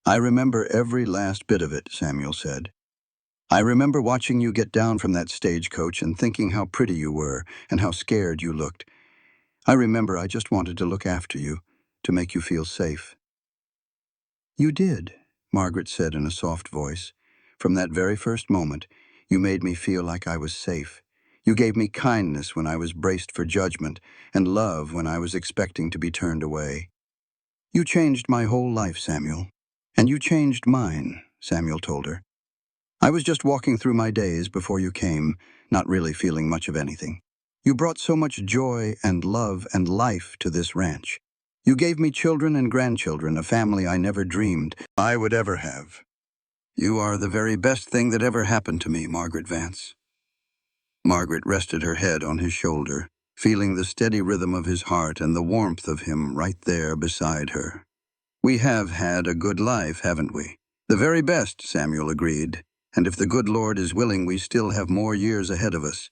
"I remember every last bit of it," Samuel said. "I remember watching you get down from that stagecoach and thinking how pretty you were and how scared you looked. I remember I just wanted to look after you, to make you feel safe." "You did," Margaret said in a soft voice. "From that very first moment, you made me feel like I was safe. You gave me kindness when I was braced for judgment, and love when I was expecting to be turned away." "You changed my whole life, Samuel. And you changed mine," Samuel told her. "I was just walking through my days before you came, not really feeling much of anything. You brought so much joy and love and life to this ranch. You gave me children and grandchildren, a family I never dreamed I would ever have. You are the very best thing that ever happened to me, Margaret Vance." Margaret rested her head on his shoulder, feeling the steady rhythm of his heart and the warmth of him right there beside her. "We have had a good life, haven't we?" "The very best," Samuel agreed. "And if the good Lord is willing, we still have more years ahead of us.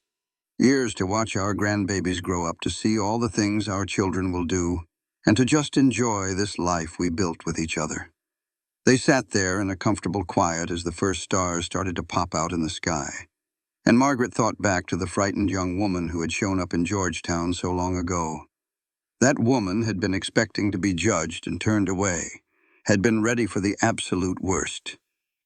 Years to watch our grandbabies grow up, to see all the things our children will do, and to just enjoy this life we built with each other." They sat there in a comfortable quiet as the first stars started to pop out in the sky. And Margaret thought back to the frightened young woman who had shown up in Georgetown so long ago. That woman had been expecting to be judged and turned away, had been ready for the absolute worst.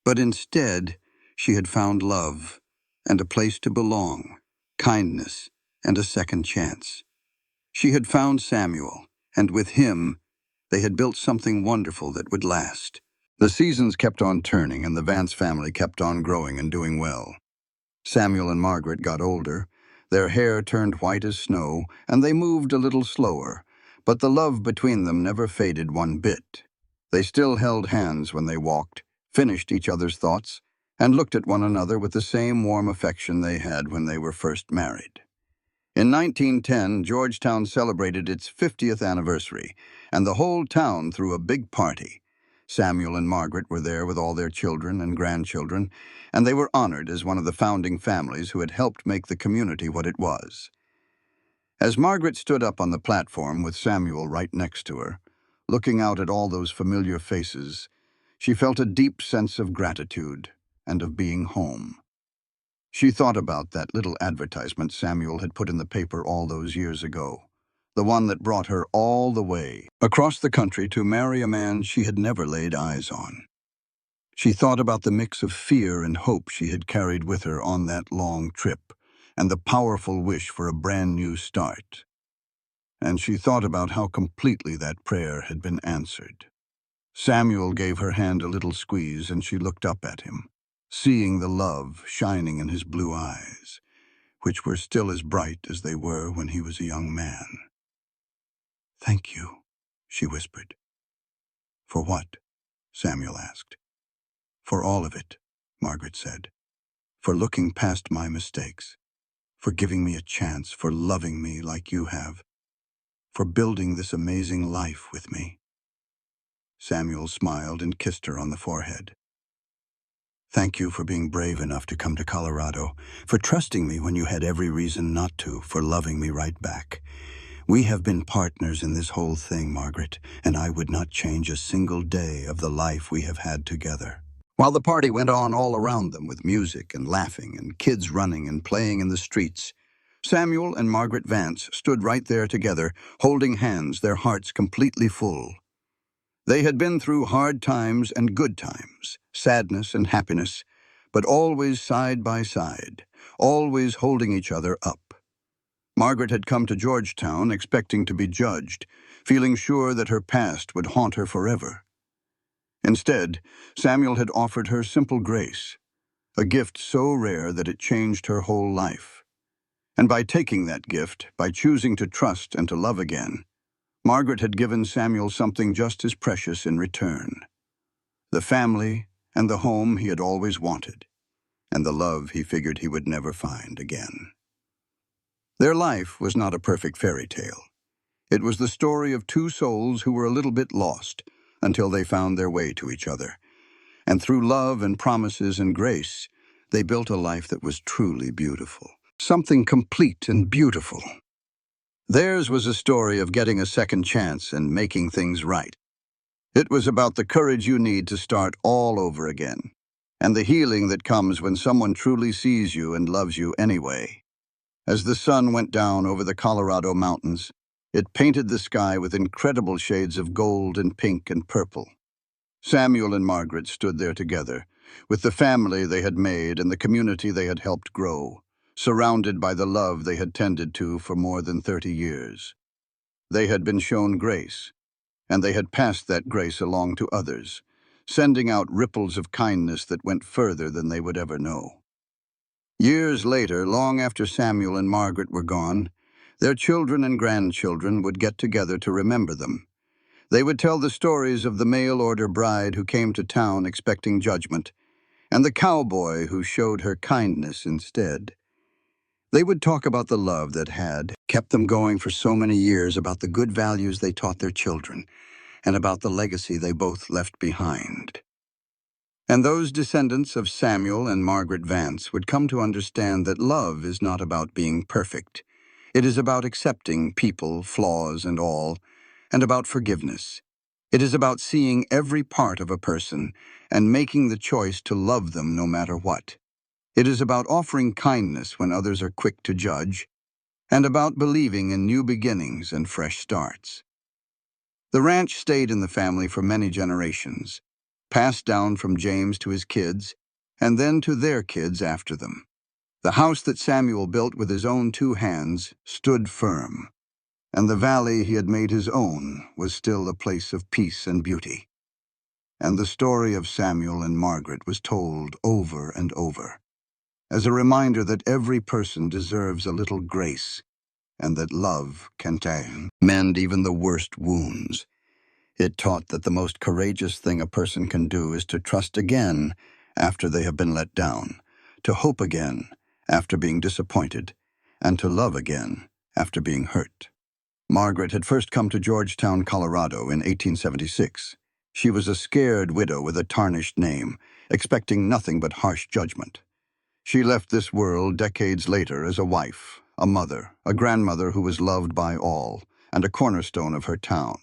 But instead, she had found love and a place to belong, kindness and a second chance. She had found Samuel, and with him, they had built something wonderful that would last. The seasons kept on turning, and the Vance family kept on growing and doing well. Samuel and Margaret got older. Their hair turned white as snow, and they moved a little slower, but the love between them never faded one bit. They still held hands when they walked, finished each other's thoughts, and looked at one another with the same warm affection they had when they were first married. In 1910, Georgetown celebrated its 50th anniversary, and the whole town threw a big party. Samuel and Margaret were there with all their children and grandchildren, and they were honored as one of the founding families who had helped make the community what it was. As Margaret stood up on the platform with Samuel right next to her, looking out at all those familiar faces, she felt a deep sense of gratitude and of being home. She thought about that little advertisement Samuel had put in the paper all those years ago, the one that brought her all the way across the country to marry a man she had never laid eyes on. She thought about the mix of fear and hope she had carried with her on that long trip, and the powerful wish for a brand new start. And she thought about how completely that prayer had been answered. Samuel gave her hand a little squeeze, and she looked up at him, seeing the love shining in his blue eyes, which were still as bright as they were when he was a young man. "Thank you," she whispered. "For what?" Samuel asked. "For all of it," Margaret said. "For looking past my mistakes, for giving me a chance, for loving me like you have, for building this amazing life with me." Samuel smiled and kissed her on the forehead. "Thank you for being brave enough to come to Colorado, for trusting me when you had every reason not to, for loving me right back. We have been partners in this whole thing, Margaret, and I would not change a single day of the life we have had together." While the party went on all around them with music and laughing and kids running and playing in the streets, Samuel and Margaret Vance stood right there together, holding hands, their hearts completely full. They had been through hard times and good times, sadness and happiness, but always side by side, always holding each other up. Margaret had come to Georgetown expecting to be judged, feeling sure that her past would haunt her forever. Instead, Samuel had offered her simple grace, a gift so rare that it changed her whole life. And by taking that gift, by choosing to trust and to love again, Margaret had given Samuel something just as precious in return: the family and the home he had always wanted, and the love he figured he would never find again. Their life was not a perfect fairy tale. It was the story of two souls who were a little bit lost until they found their way to each other. And through love and promises and grace, they built a life that was truly beautiful. Something complete and beautiful. Theirs was a story of getting a second chance and making things right. It was about the courage you need to start all over again, and the healing that comes when someone truly sees you and loves you anyway. As the sun went down over the Colorado mountains, it painted the sky with incredible shades of gold and pink and purple. Samuel and Margaret stood there together, with the family they had made and the community they had helped grow, surrounded by the love they had tended to for more than 30 years. They had been shown grace, and they had passed that grace along to others, sending out ripples of kindness that went further than they would ever know. Years later, long after Samuel and Margaret were gone, their children and grandchildren would get together to remember them. They would tell the stories of the mail-order bride who came to town expecting judgment, and the cowboy who showed her kindness instead. They would talk about the love that had kept them going for so many years, about the good values they taught their children, and about the legacy they both left behind. And those descendants of Samuel and Margaret Vance would come to understand that love is not about being perfect. It is about accepting people, flaws and all, and about forgiveness. It is about seeing every part of a person and making the choice to love them no matter what. It is about offering kindness when others are quick to judge, and about believing in new beginnings and fresh starts. The ranch stayed in the family for many generations, passed down from James to his kids, and then to their kids after them. The house that Samuel built with his own 2 hands stood firm, and the valley he had made his own was still a place of peace and beauty. And the story of Samuel and Margaret was told over and over, as a reminder that every person deserves a little grace, and that love can mend even the worst wounds. It taught that the most courageous thing a person can do is to trust again after they have been let down, to hope again after being disappointed, and to love again after being hurt. Margaret had first come to Georgetown, Colorado in 1876. She was a scared widow with a tarnished name, expecting nothing but harsh judgment. She left this world decades later as a wife, a mother, a grandmother who was loved by all, and a cornerstone of her town.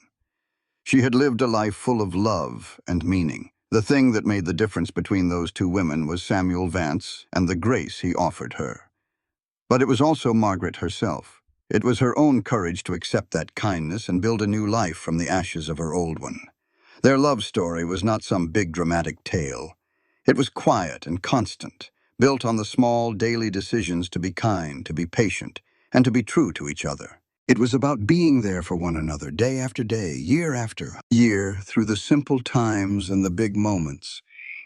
She had lived a life full of love and meaning. The thing that made the difference between those 2 women was Samuel Vance and the grace he offered her. But it was also Margaret herself. It was her own courage to accept that kindness and build a new life from the ashes of her old one. Their love story was not some big dramatic tale. It was quiet and constant, built on the small daily decisions to be kind, to be patient, and to be true to each other. It was about being there for one another day after day, year after year, through the simple times and the big moments.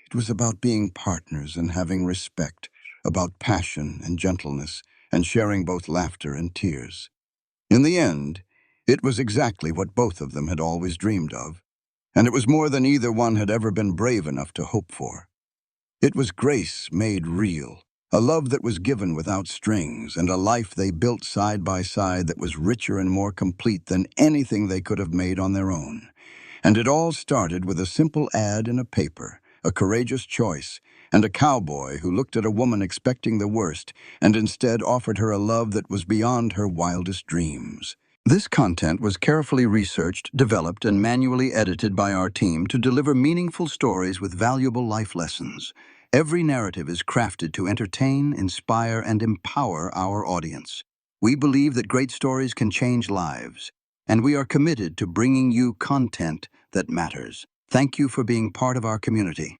It was about being partners and having respect, about passion and gentleness, and sharing both laughter and tears. In the end, it was exactly what both of them had always dreamed of, and it was more than either one had ever been brave enough to hope for. It was grace made real, a love that was given without strings, and a life they built side by side that was richer and more complete than anything they could have made on their own. And it all started with a simple ad in a paper, a courageous choice, and a cowboy who looked at a woman expecting the worst and instead offered her a love that was beyond her wildest dreams. This content was carefully researched, developed, and manually edited by our team to deliver meaningful stories with valuable life lessons. Every narrative is crafted to entertain, inspire, and empower our audience. We believe that great stories can change lives, and we are committed to bringing you content that matters. Thank you for being part of our community.